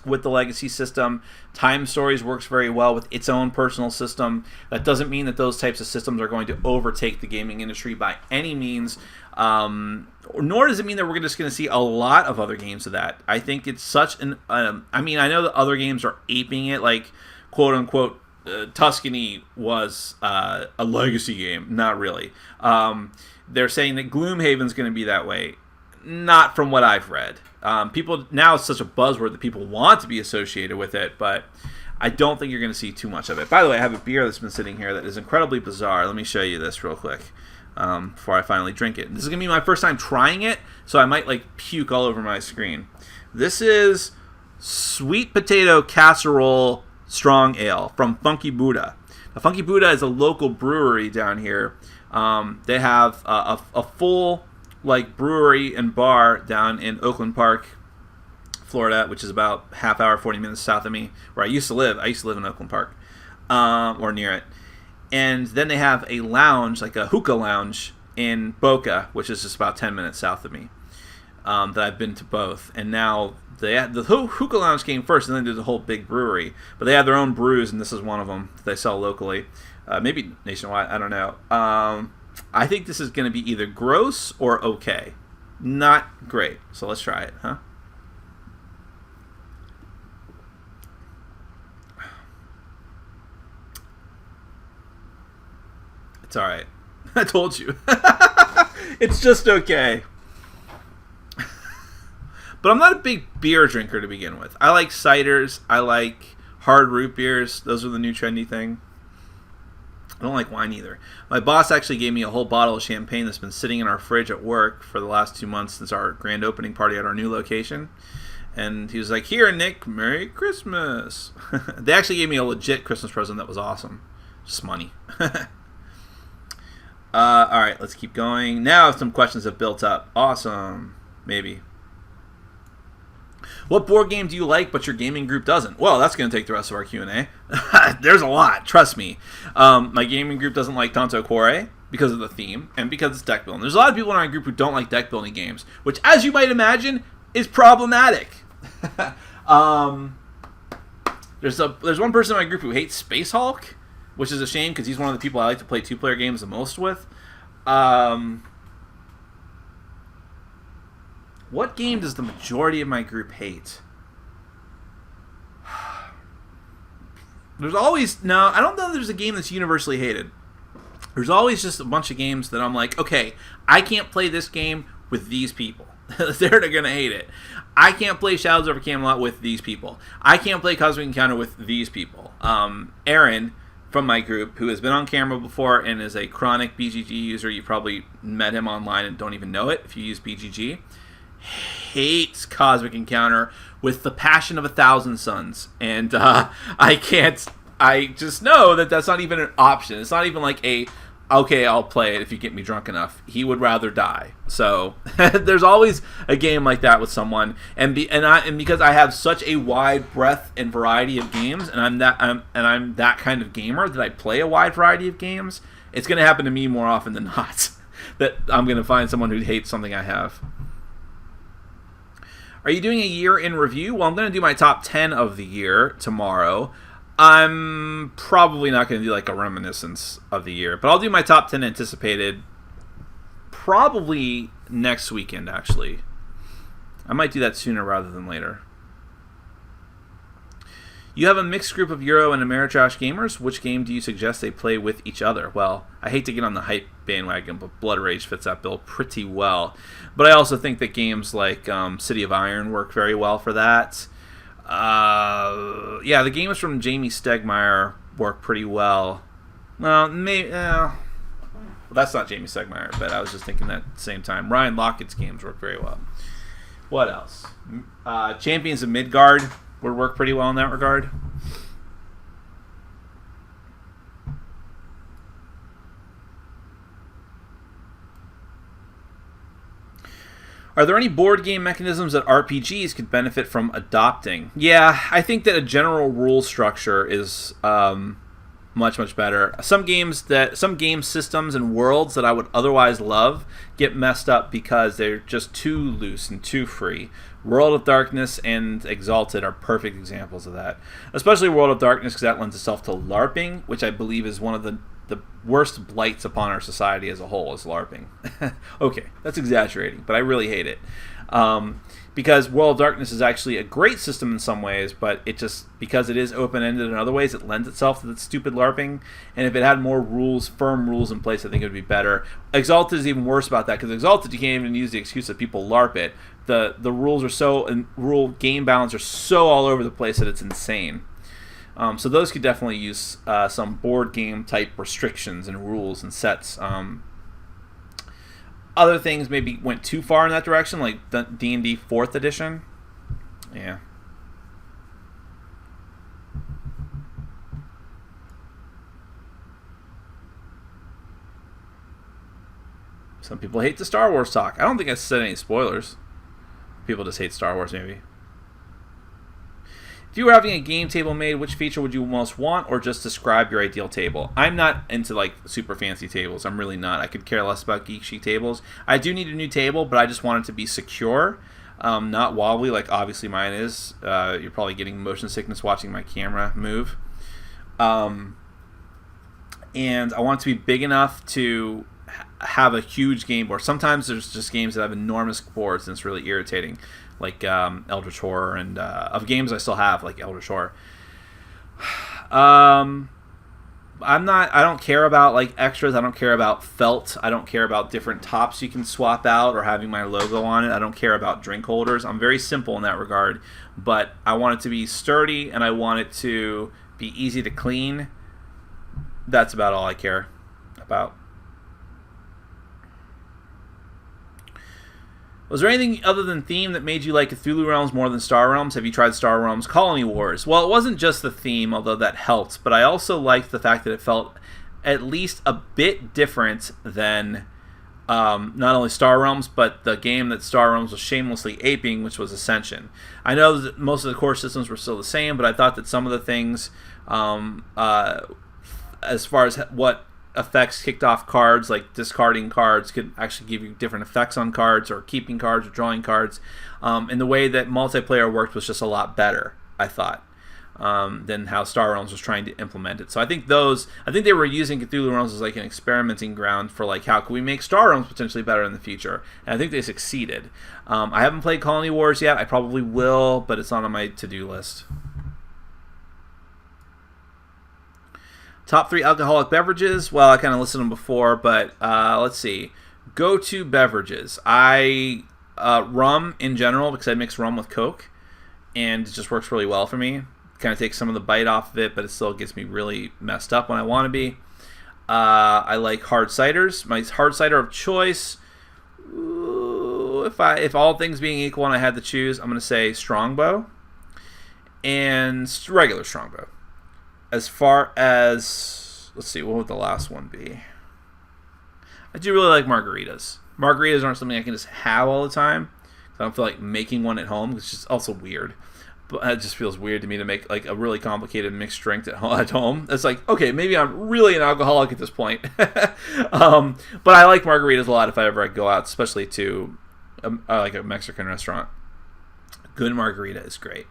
with the Legacy system. Time Stories works very well with its own personal system. That doesn't mean that those types of systems are going to overtake the gaming industry by any means. Nor does it mean that we're just going to see a lot of other games of that. I think it's such an... I know that other games are aping it, like, quote-unquote, Tuscany was a Legacy game. Not really. They're saying that Gloomhaven's going to be that way. Not from what I've read. People now, it's such a buzzword that people want to be associated with it, but I don't think you're going to see too much of it. By the way, I have a beer that's been sitting here that is incredibly bizarre. Let me show you this real quick before I finally drink it. This is going to be my first time trying it, so I might puke all over my screen. This is Sweet Potato Casserole Strong Ale from Funky Buddha. Now, Funky Buddha is a local brewery down here. They have a full brewery and bar down in Oakland Park, Florida, which is about half hour, 40 minutes south of me, where I used to live. I used to live in Oakland Park, or near it. And then they have a lounge, like a hookah lounge, in Boca, which is just about 10 minutes south of me. That I've been to both. And now the hookah lounge came first, and then there's a whole big brewery. But they have their own brews, and this is one of them that they sell locally. Maybe nationwide, I don't know. I think this is going to be either gross or okay. Not great. So let's try it, huh? It's alright. I told you. It's just okay. But I'm not a big beer drinker to begin with. I like ciders. I like hard root beers. Those are the new trendy thing. I don't like wine either. My boss actually gave me a whole bottle of champagne that's been sitting in our fridge at work for the last 2 months since our grand opening party at our new location. And he was like, "Here, Nick, Merry Christmas." They actually gave me a legit Christmas present that was awesome. Just money. Alright, let's keep going. Now some questions have built up. Awesome. Maybe. What board game do you like but your gaming group doesn't? Well, that's going to take the rest of our Q&A. There's a lot, trust me. My gaming group doesn't like Tanto Cuore because of the theme and because it's deck building. There's a lot of people in our group who don't like deck building games, which, as you might imagine, is problematic. There's one person in my group who hates Space Hulk, which is a shame because he's one of the people I like to play two-player games the most with. What game does the majority of my group hate? There's always... No, I don't know if there's a game that's universally hated. There's always just a bunch of games that I'm like, okay, I can't play this game with these people. They're going to hate it. I can't play Shadows over Camelot with these people. I can't play Cosmic Encounter with these people. Aaron from my group, who has been on camera before and is a chronic BGG user, you probably met him online and don't even know it if you use BGG, hates Cosmic Encounter with the passion of 1,000 suns. And I just know that that's not even an option. It's not even like okay, I'll play it if you get me drunk enough. He would rather die. So there's always a game like that with someone, and because I have such a wide breadth and variety of games, and I'm that kind of gamer that I play a wide variety of games. It's going to happen to me more often than not that I'm going to find someone who hates something I have. Are you doing a year in review? Well, I'm going to do my top 10 of the year tomorrow. I'm probably not going to do like a reminiscence of the year, but I'll do my top 10 anticipated probably next weekend, actually. I might do that sooner rather than later. You have a mixed group of Euro and Ameritrash gamers. Which game do you suggest they play with each other? Well, I hate to get on the hype bandwagon, but Blood Rage fits that bill pretty well. But I also think that games like City of Iron work very well for that. Yeah, the games from Jamie Stegmaier work pretty well. Well, maybe... well, that's not Jamie Stegmaier, but I was just thinking that at the same time. Ryan Lockett's games work very well. What else? Champions of Midgard would work pretty well in that regard. Are there any board game mechanisms that RPGs could benefit from adopting? Yeah, I think that a general rule structure is much, much better. Some game systems and worlds that I would otherwise love get messed up because they're just too loose and too free. World of Darkness and Exalted are perfect examples of that. Especially World of Darkness because that lends itself to LARPing, which I believe is one of the worst blights upon our society as a whole is LARPing. Okay, that's exaggerating, but I really hate it. Because World of Darkness is actually a great system in some ways, but it just, because it is open-ended in other ways, it lends itself to that stupid LARPing. And if it had more rules, firm rules in place, I think it would be better. Exalted is even worse about that, because Exalted, you can't even use the excuse that people LARP it. The rules are so, and rule game balance are so all over the place that it's insane. So those could definitely use some board game type restrictions and rules and sets. Other things maybe went too far in that direction, like D&D 4th edition. Yeah. Some people hate the Star Wars talk. I don't think I said any spoilers. People just hate Star Wars, maybe. If you were having a game table made, which feature would you most want, or just describe your ideal table? I'm not into like super fancy tables. I'm really not. I could care less about geek chic tables. I do need a new table, but I just want it to be secure, not wobbly like obviously mine is. You're probably getting motion sickness watching my camera move. And I want it to be big enough to have a huge game board. Sometimes there's just games that have enormous boards, and it's really irritating. Like Eldritch Horror, and of games I still have, like Eldritch Horror. I don't care about like extras. I don't care about felt. I don't care about different tops you can swap out or having my logo on it. I don't care about drink holders. I'm very simple in that regard, but I want it to be sturdy, and I want it to be easy to clean. That's about all I care about. Was there anything other than theme that made you like Cthulhu Realms more than Star Realms? Have you tried Star Realms Colony Wars? Well, it wasn't just the theme, although that helped, but I also liked the fact that it felt at least a bit different than not only Star Realms, but the game that Star Realms was shamelessly aping, which was Ascension. I know that most of the core systems were still the same, but I thought that some of the things, as far as what effects kicked off cards, like discarding cards could actually give you different effects on cards, or keeping cards or drawing cards, and the way that multiplayer worked was just a lot better, I thought, than how Star Realms was trying to implement it. So I think they were using Cthulhu Realms as like an experimenting ground for like how can we make Star Realms potentially better in the future, and I think they succeeded. I haven't played Colony Wars yet. I probably will, but it's not on my to-do list. Top 3 alcoholic beverages. Well, I kind of listed them before, but let's see. Go-to beverages. Rum in general, because I mix rum with Coke, and it just works really well for me. Kind of takes some of the bite off of it, but it still gets me really messed up when I want to be. I like hard ciders. My hard cider of choice, if all things being equal and I had to choose, I'm going to say Strongbow and regular Strongbow. As far as, let's see, what would the last one be? I do really like margaritas. Margaritas aren't something I can just have all the time. I don't feel like making one at home. It's just also weird. But it just feels weird to me to make like a really complicated mixed drink at home. It's like, okay, maybe I'm really an alcoholic at this point. But I like margaritas a lot if I ever go out, especially to like a Mexican restaurant. Good margarita is great.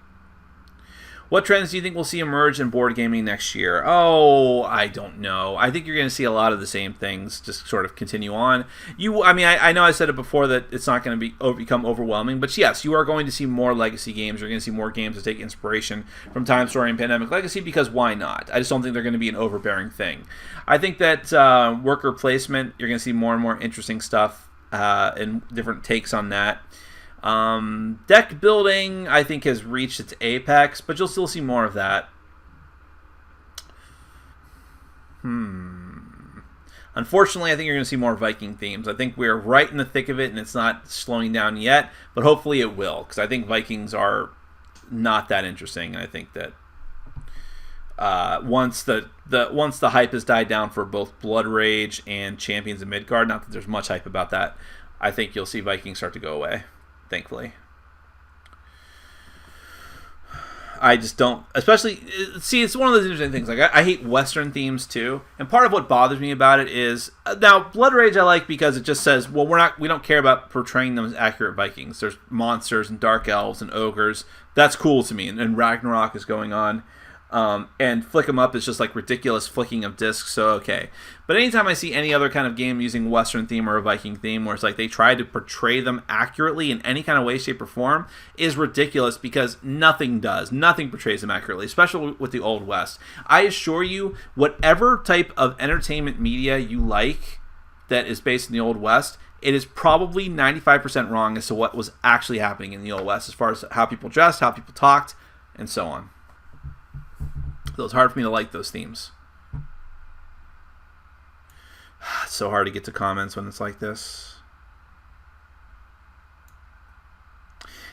What trends do you think we'll see emerge in board gaming next year? Oh, I don't know. I think you're going to see a lot of the same things just sort of continue on. I know I said it before that it's not going to become overwhelming, but yes, you are going to see more legacy games. You're going to see more games that take inspiration from Time Story and Pandemic Legacy, because why not? I just don't think they're going to be an overbearing thing. I think that worker placement, you're going to see more and more interesting stuff and different takes on that. Deck building, I think, has reached its apex, but you'll still see more of that. Unfortunately, I think you're going to see more Viking themes. I think we're right in the thick of it, and it's not slowing down yet, but hopefully it will, because I think Vikings are not that interesting, and I think that once the hype has died down for both Blood Rage and Champions of Midgard, not that there's much hype about that, I think you'll see Vikings start to go away. Thankfully. I just don't, especially, see, it's one of those interesting things. Like, I hate Western themes too, and part of what bothers me about it is, now, Blood Rage I like because it just says, well, we don't care about portraying them as accurate Vikings. There's monsters and dark elves and ogres. That's cool to me, and Ragnarok is going on. And Flick 'em Up is just like ridiculous flicking of discs, so okay. But anytime I see any other kind of game using Western theme or a Viking theme where it's like they try to portray them accurately in any kind of way, shape, or form is ridiculous, because nothing does. Nothing portrays them accurately, especially with the Old West. I assure you, whatever type of entertainment media you like that is based in the Old West, it is probably 95% wrong as to what was actually happening in the Old West as far as how people dressed, how people talked, and so on. So it's hard for me to like those themes. It's so hard to get to comments when it's like this.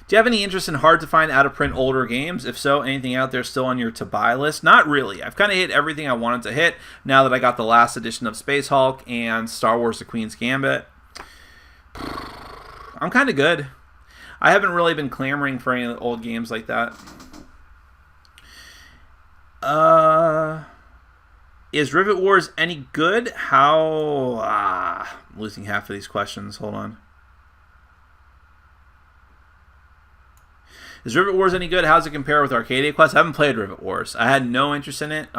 Do you have any interest in hard-to-find, out-of-print older games? If so, anything out there still on your to-buy list? Not really. I've kind of hit everything I wanted to hit now that I got the last edition of Space Hulk and Star Wars The Queen's Gambit. I'm kind of good. I haven't really been clamoring for any old games like that. Is Rivet Wars any good? How? I'm losing half of these questions. Hold on. Is Rivet Wars any good? How does it compare with Arcadia Quest? I haven't played Rivet Wars. I had no interest in it.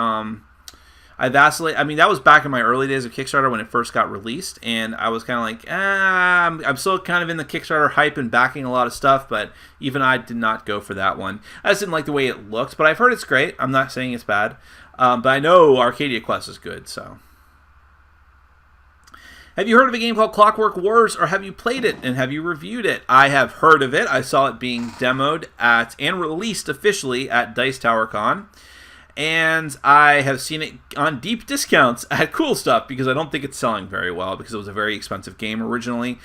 I vacillate. I mean, that was back in my early days of Kickstarter when it first got released, and I was kind of like, I'm still kind of in the Kickstarter hype and backing a lot of stuff, but even I did not go for that one. I just didn't like the way it looked, but I've heard it's great. I'm not saying it's bad, but I know Arcadia Quest is good, so. Have you heard of a game called Clockwork Wars, or have you played it, and have you reviewed it? I have heard of it. I saw it being demoed at and released officially at Dice Tower Con. And I have seen it on deep discounts at Cool Stuff because I don't think it's selling very well because it was a very expensive game originally.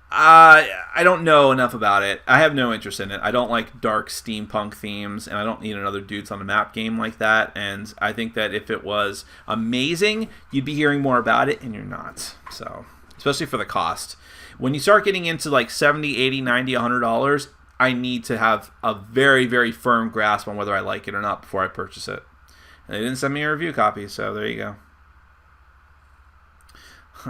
I don't know enough about it. I have no interest in it. I don't like dark steampunk themes, and I don't need another Dudes on the Map game like that. And I think that if it was amazing, you'd be hearing more about it, and you're not. So, especially for the cost. When you start getting into like $70, $80, $90, $100, I need to have a very, very firm grasp on whether I like it or not before I purchase it. And they didn't send me a review copy, so there you go.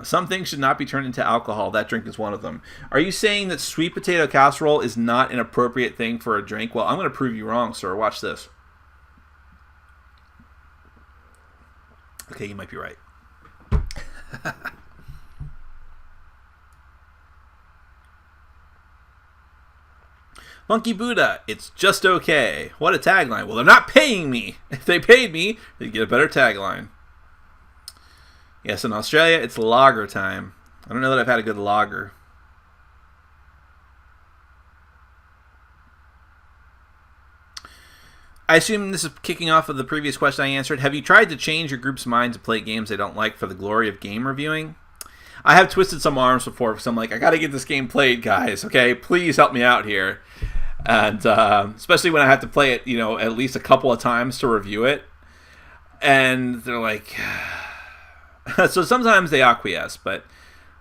Some things should not be turned into alcohol. That drink is one of them. Are you saying that sweet potato casserole is not an appropriate thing for a drink? Well, I'm going to prove you wrong, sir. Watch this. Okay, you might be right. Monkey Buddha, it's just okay. What a tagline. Well, they're not paying me. If they paid me, they'd get a better tagline. Yes, in Australia, it's lager time. I don't know that I've had a good lager. I assume this is kicking off of the previous question I answered. Have you tried to change your group's mind to play games they don't like for the glory of game reviewing? I have twisted some arms before because I'm like, I got to get this game played, guys. Okay, please help me out here. And especially when I have to play it, at least a couple of times to review it. And they're like... So sometimes they acquiesce, but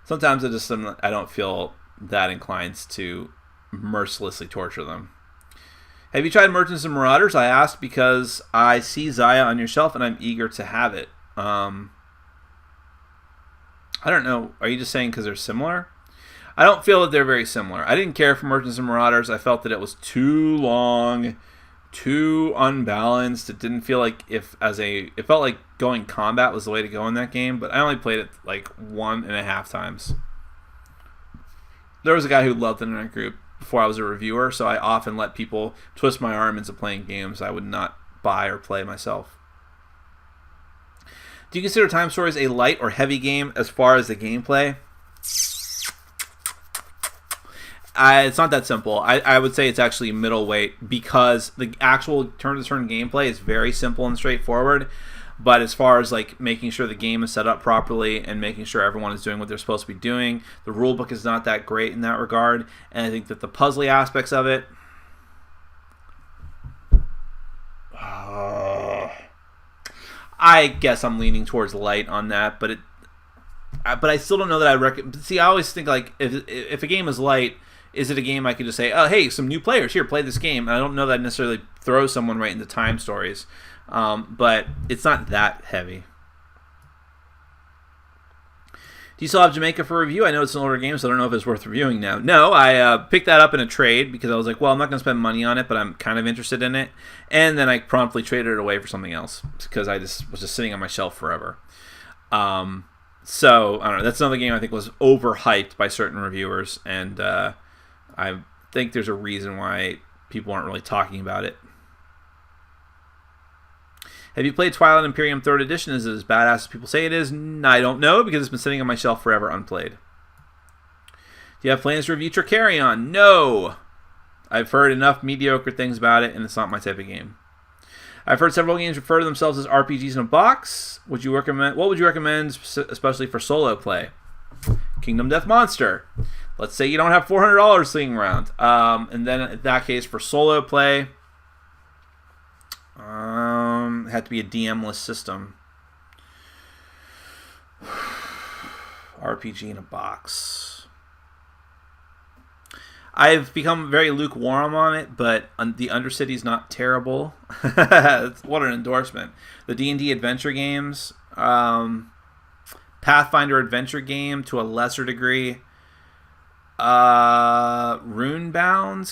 sometimes I don't feel that inclined to mercilessly torture them. Have you tried Merchants and Marauders? I asked because I see Zaya on your shelf and I'm eager to have it. I don't know. Are you just saying because they're similar? I don't feel that they're very similar. I didn't care for Merchants and Marauders. I felt that it was too long, too unbalanced. It didn't feel like it felt like going combat was the way to go in that game, but I only played it like 1.5 times. There was a guy who loved it in our group before I was a reviewer, so I often let people twist my arm into playing games I would not buy or play myself. Do you consider Time Stories a light or heavy game as far as the gameplay? It's not that simple. I would say it's actually middleweight because the actual turn-to-turn gameplay is very simple and straightforward. But as far as like making sure the game is set up properly and making sure everyone is doing what they're supposed to be doing, the rulebook is not that great in that regard. And I think that the puzzly aspects of it, I guess I'm leaning towards light on that. But I still don't know that I recommend. See, I always think like if a game is light, is it a game I could just say, oh, hey, some new players, here, play this game? And I don't know that I'd necessarily throw someone right into Time Stories. But it's not that heavy. Do you still have Jamaica for review? I know it's an older game, so I don't know if it's worth reviewing now. No, I picked that up in a trade because I was like, well, I'm not going to spend money on it, but I'm kind of interested in it. And then I promptly traded it away for something else because I was just sitting on my shelf forever. So, I don't know. That's another game I think was overhyped by certain reviewers, and I think there's a reason why people aren't really talking about it. Have you played Twilight Imperium 3rd Edition? Is it as badass as people say it is? I don't know, because it's been sitting on my shelf forever unplayed. Do you have plans to review Tricarion? No! I've heard enough mediocre things about it, and it's not my type of game. I've heard several games refer to themselves as RPGs in a box. What would you recommend, especially for solo play? Kingdom Death Monster. Let's say you don't have $400 sitting around. And then in that case, for solo play... it had to be a DM-less system. RPG in a box. I've become very lukewarm on it, but the Undercity's not terrible. What an endorsement. The D&D adventure games, Pathfinder adventure game to a lesser degree. Runebound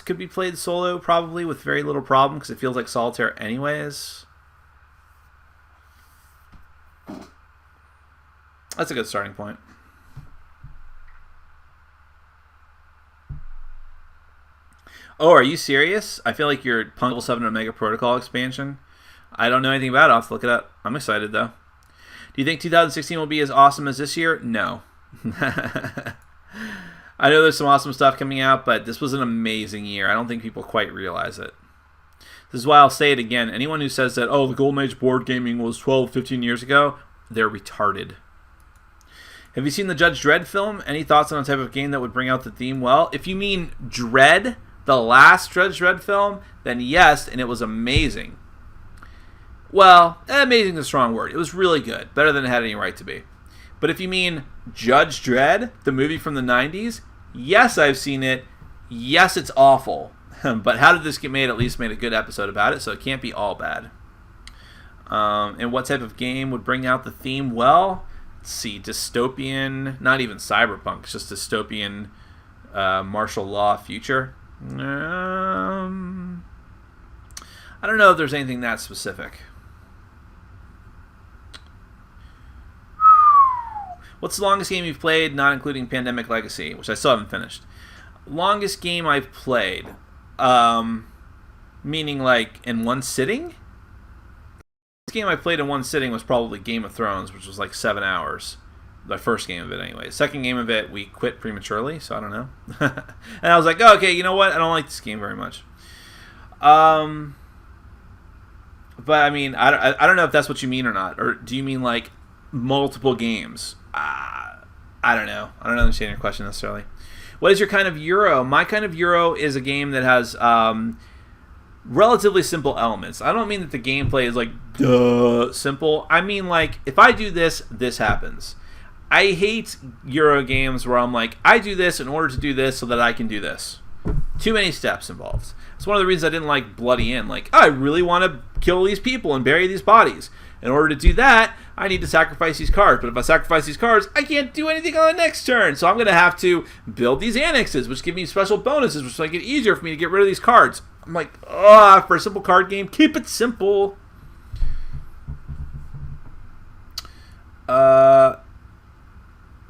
could be played solo probably with very little problem because it feels like solitaire anyways. That's a good starting point. Oh, are you serious? I feel like you're Punk Level 7 Omega Protocol expansion. I don't know anything about it. I'll have to look it up. I'm excited, though. Do you think 2016 will be as awesome as this year? No. I know there's some awesome stuff coming out, but this was an amazing year. I don't think people quite realize it. This is why I'll say it again. Anyone who says that, oh, the Golden Age board gaming was 12, 15 years ago, they're retarded. Have you seen the Judge Dredd film? Any thoughts on a type of game that would bring out the theme? Well, if you mean Dredd, the last Judge Dredd film, then yes, and it was amazing. Well, amazing is a strong word. It was really good. Better than it had any right to be. But if you mean Judge Dredd, the movie from the 90s, yes, I've seen it. Yes, it's awful. But how did this get made? At least made a good episode about it, so it can't be all bad. And what type of game would bring out the theme? Well, let's see, dystopian, not even cyberpunk, it's just dystopian martial law future. I don't know if there's anything that specific. What's the longest game you've played, not including Pandemic Legacy, which I still haven't finished? Longest game I've played, meaning like in one sitting? The game I played in one sitting was probably Game of Thrones, which was like 7 hours. The first game of it anyway. Second game of it, we quit prematurely, so I don't know. And I was like, oh, okay, you know what? I don't like this game very much. But I mean, I don't know if that's what you mean or not. Or do you mean like multiple games? I don't know. I don't understand your question necessarily. What is your kind of Euro? My kind of Euro is a game that has relatively simple elements. I don't mean that the gameplay is like simple. I mean like if I do this, this happens. I hate Euro games where I'm like, I do this in order to do this so that I can do this. Too many steps involved. It's one of the reasons I didn't like Bloody End. Like, oh, I really want to kill these people and bury these bodies. In order to do that, I need to sacrifice these cards. But if I sacrifice these cards, I can't do anything on the next turn. So I'm going to have to build these annexes, which give me special bonuses, which make it easier for me to get rid of these cards. I'm like, for a simple card game, keep it simple.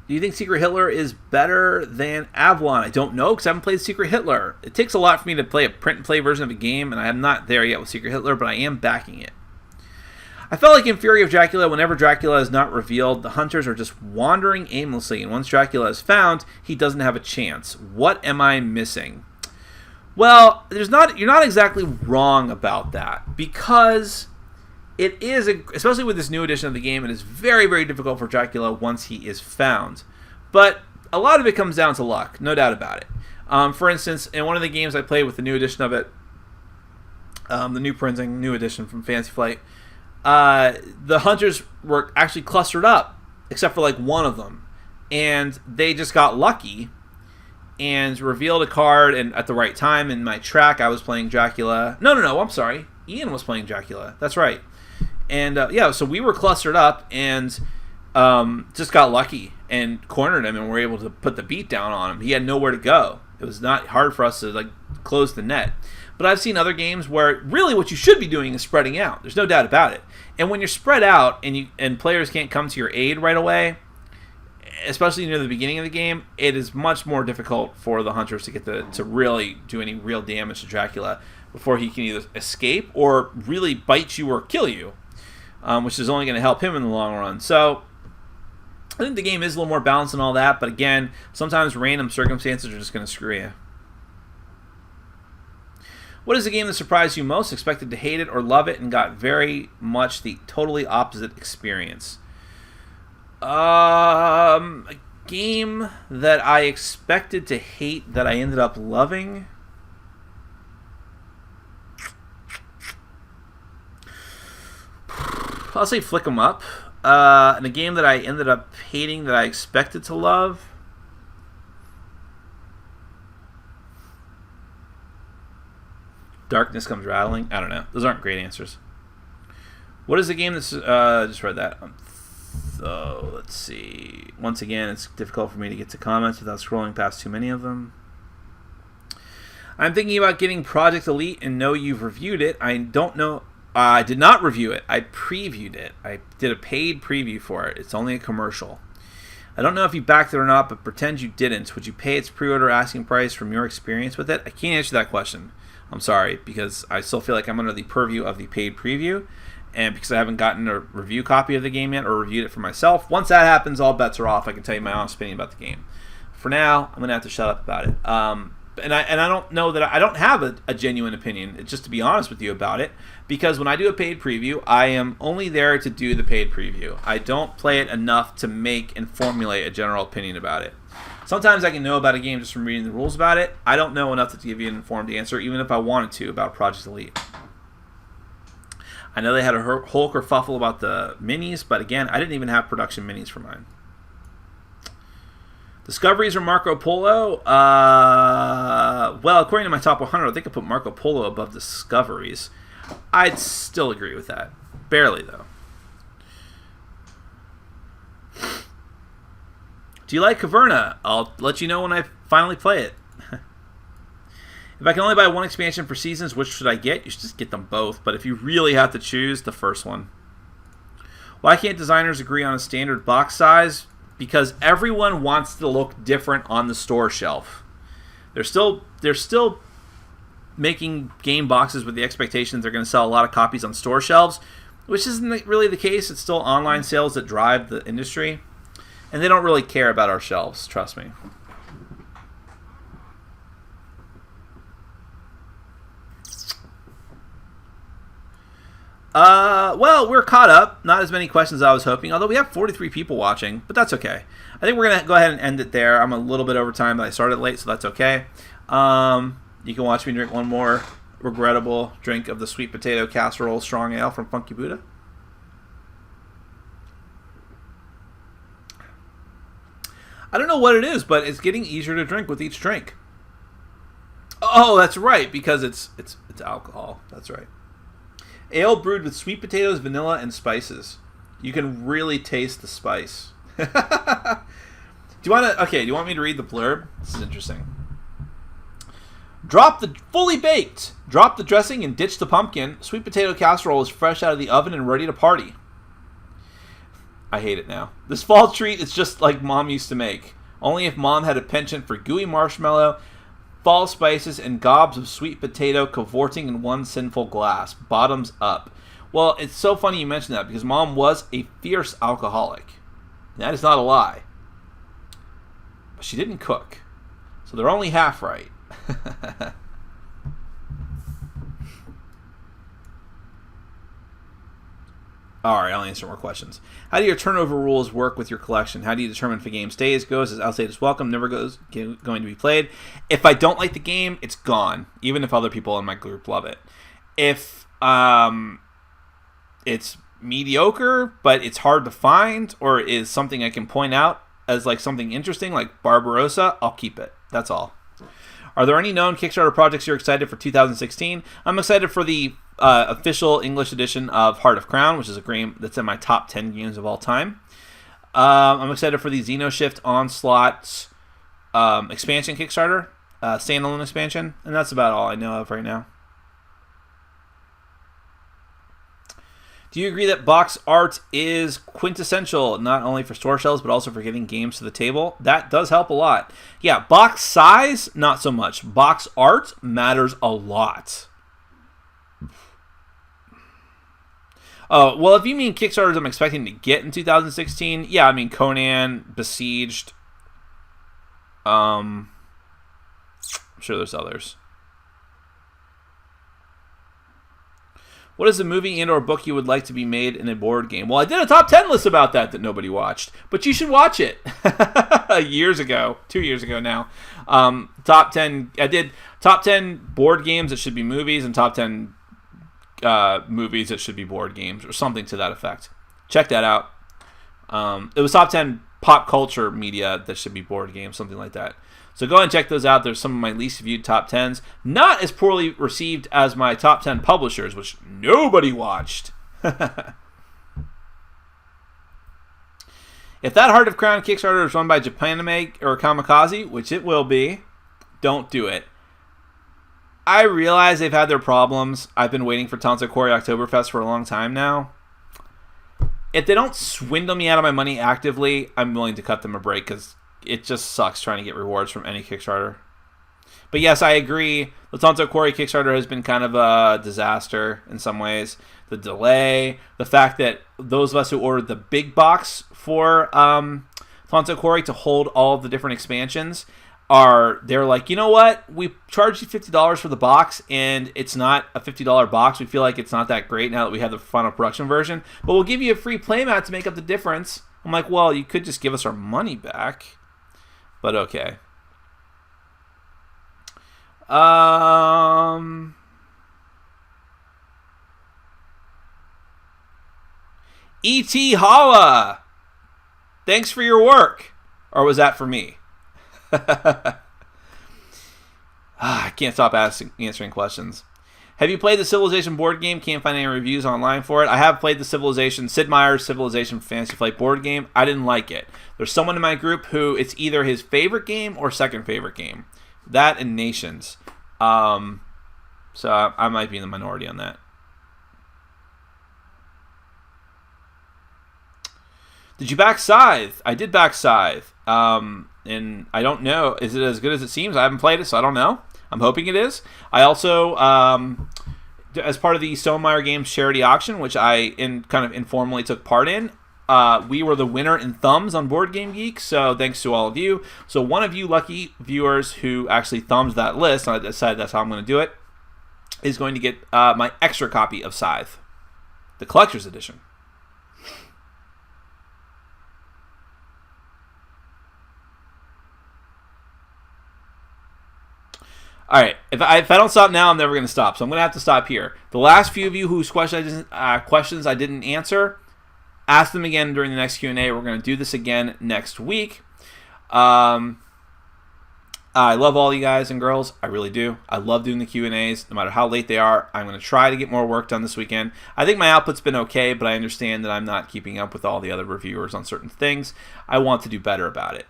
Do you think Secret Hitler is better than Avalon? I don't know because I haven't played Secret Hitler. It takes a lot for me to play a print-and-play version of a game, and I am not there yet with Secret Hitler, but I am backing it. I felt like in Fury of Dracula, whenever Dracula is not revealed, the hunters are just wandering aimlessly, and once Dracula is found, he doesn't have a chance. What am I missing? Well, you're not exactly wrong about that, because it is, especially with this new edition of the game, it is very, very difficult for Dracula once he is found. But a lot of it comes down to luck, no doubt about it. For instance, in one of the games I played with the new edition of it, the new printing, new edition from Fantasy Flight, the hunters were actually clustered up, except for like one of them. And they just got lucky and revealed a card and at the right time. In my track, I was playing Dracula. No, I'm sorry. Ian was playing Dracula. That's right. And so we were clustered up and just got lucky and cornered him and were able to put the beat down on him. He had nowhere to go. It was not hard for us to like close the net. But I've seen other games where really what you should be doing is spreading out. There's no doubt about it. And when you're spread out and players can't come to your aid right away, especially near the beginning of the game, it is much more difficult for the hunters to get to really do any real damage to Dracula before he can either escape or really bite you or kill you, which is only going to help him in the long run. So I think the game is a little more balanced and all that, but again, sometimes random circumstances are just going to screw you. What is the game that surprised you most, expected to hate it or love it, and got very much the totally opposite experience? A game that I expected to hate that I ended up loving? I'll say Flick 'em Up. And a game that I ended up hating that I expected to love? Darkness comes rattling. I don't know. Those aren't great answers. What is the game that's... just read that. So, let's see. Once again, it's difficult for me to get to comments without scrolling past too many of them. I'm thinking about getting Project Elite and know you've reviewed it. I don't know... I did not review it. I previewed it. I did a paid preview for it. It's only a commercial. I don't know if you backed it or not, but pretend you didn't. Would you pay its pre-order asking price from your experience with it? I can't answer that question. I'm sorry, because I still feel like I'm under the purview of the paid preview, and because I haven't gotten a review copy of the game yet or reviewed it for myself. Once that happens, all bets are off. I can tell you my honest opinion about the game. For now, I'm going to have to shut up about it. And I don't know that I don't have a genuine opinion, just to be honest with you about it, because when I do a paid preview, I am only there to do the paid preview. I don't play it enough to make and formulate a general opinion about it. Sometimes I can know about a game just from reading the rules about it. I don't know enough to give you an informed answer, even if I wanted to, about Project Elite. I know they had a whole kerfuffle about the minis, but again, I didn't even have production minis for mine. Discoveries or Marco Polo? Well, according to my top 100, I think I put Marco Polo above Discoveries. I'd still agree with that. Barely, though. Do you like Caverna? I'll let you know when I finally play it. If I can only buy one expansion for Seasons, which should I get? You should just get them both. But if you really have to choose, the first one. Why can't designers agree on a standard box size? Because everyone wants to look different on the store shelf. They're still making game boxes with the expectation they're going to sell a lot of copies on store shelves, which isn't really the case. It's still online sales that drive the industry, and they don't really care about our shelves, trust me. Well, we're caught up. Not as many questions as I was hoping, although we have 43 people watching, but that's okay. I think we're going to go ahead and end it there. I'm a little bit over time, but I started late, so that's okay. You can watch me drink one more regrettable drink of the sweet potato casserole strong ale from Funky Buddha. I don't know what it is, but it's getting easier to drink with each drink. Oh, that's right, because it's alcohol. That's right. Ale brewed with sweet potatoes, vanilla, and spices. You can really taste the spice. Do you want me to read the blurb? This is interesting. Fully baked. Drop the dressing and ditch the pumpkin. Sweet potato casserole is fresh out of the oven and ready to party. I hate it now. This fall treat is just like Mom used to make. Only if Mom had a penchant for gooey marshmallow, fall spices, and gobs of sweet potato cavorting in one sinful glass. Bottoms up. Well, it's so funny you mentioned that because Mom was a fierce alcoholic. That is not a lie. But she didn't cook. So they're only half right. Alright, I'll answer more questions. How do your turnover rules work with your collection? How do you determine if a game stays, goes, as outside is welcome, never goes going to be played? If I don't like the game, it's gone, even if other people in my group love it. If it's mediocre, but it's hard to find, or is something I can point out as like something interesting, like Barbarossa, I'll keep it. That's all. Are there any known Kickstarter projects you're excited for 2016? I'm excited for the official English edition of Heart of Crown, which is a game that's in my top 10 games of all time. I'm excited for the Xenoshift Onslaught expansion Kickstarter, standalone expansion, and that's about all I know of right now. Do you agree that box art is quintessential, not only for store shelves, but also for getting games to the table? That does help a lot. Yeah, box size, not so much. Box art matters a lot. Oh, well, if you mean Kickstarters I'm expecting to get in 2016, yeah, I mean Conan, Besieged. I'm sure there's others. What is a movie and or book you would like to be made in a board game? Well, I did a top 10 list about that nobody watched, but you should watch it. Years ago, 2 years ago now. Top 10, I did top 10 board games that should be movies and top 10 movies that should be board games or something to that effect. Check that out. It was top 10 pop culture media that should be board games, something like that. So go ahead and check those out. There's some of my least viewed top 10s. Not as poorly received as my top 10 publishers, which nobody watched. If that Heart of Crown Kickstarter is run by Japanime or Kamikaze, which it will be, don't do it. I realize they've had their problems. I've been waiting for Tonto Quarry Oktoberfest for a long time now. If they don't swindle me out of my money actively, I'm willing to cut them a break because it just sucks trying to get rewards from any Kickstarter. But yes, I agree. The Tonto Quarry Kickstarter has been kind of a disaster in some ways. The delay, the fact that those of us who ordered the big box for Tonto Quarry to hold all of the different expansions they're like, you know what? We charged you $50 for the box, and it's not a $50 box. We feel like it's not that great now that we have the final production version, but we'll give you a free playmat to make up the difference. I'm like, well, you could just give us our money back, but okay. E.T. Holla! Thanks for your work. Or was that for me? I can't stop answering questions. Have you played the Civilization board game? Can't find any reviews online for it. I have played the Sid Meier's Civilization Fantasy Flight board game. I didn't like it. There's someone in my group who it's either his favorite game or second favorite game. That and Nations. So I might be in the minority on that. Did you back Scythe? I did back Scythe. And I don't know. Is it as good as it seems? I haven't played it, so I don't know. I'm hoping it is. I also, as part of the Stonemaier Games charity auction, which I kind of informally took part in, we were the winner in thumbs on Board Game Geek, so thanks to all of you. So one of you lucky viewers who actually thumbs that list, and I decided that's how I'm going to do it, is going to get my extra copy of Scythe, the collector's edition. All right, if I don't stop now, I'm never going to stop. So I'm going to have to stop here. The last few of you whose questions I didn't answer, ask them again during the next Q&A. We're going to do this again next week. I love all you guys and girls. I really do. I love doing the Q&As, no matter how late they are. I'm going to try to get more work done this weekend. I think my output's been okay, but I understand that I'm not keeping up with all the other reviewers on certain things. I want to do better about it.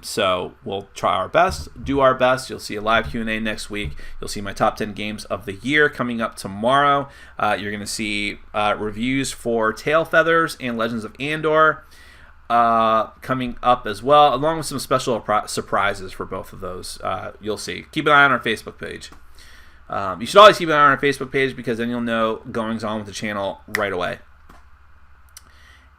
So we'll try our best, do our best. You'll see a live Q&A next week. You'll see my top 10 games of the year coming up tomorrow. You're going to see reviews for Tail Feathers and Legends of Andor coming up as well, along with some special surprises for both of those. You'll see. Keep an eye on our Facebook page. You should always keep an eye on our Facebook page because then you'll know goings on with the channel right away.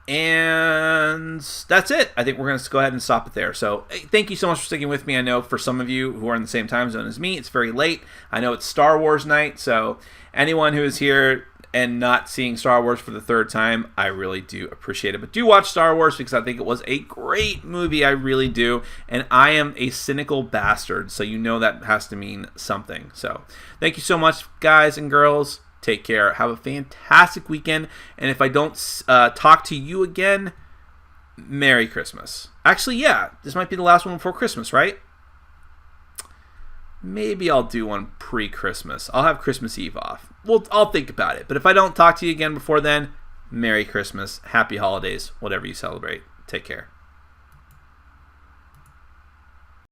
And that's it. I think we're going to go ahead and stop it there. So thank you so much for sticking with me. I know for some of you who are in the same time zone as me, it's very late. I know it's Star Wars night, so anyone who is here and not seeing Star Wars for the third time, I really do appreciate it. But do watch Star Wars because I think it was a great movie. I really do. And I am a cynical bastard, so you know that has to mean something. So thank you so much, guys and girls. Take care. Have a fantastic weekend. And if I don't talk to you again, Merry Christmas. Actually, yeah, this might be the last one before Christmas, right? Maybe I'll do one pre-Christmas. I'll have Christmas Eve off. Well, I'll think about it. But if I don't talk to you again before then, Merry Christmas, Happy Holidays, whatever you celebrate. Take care.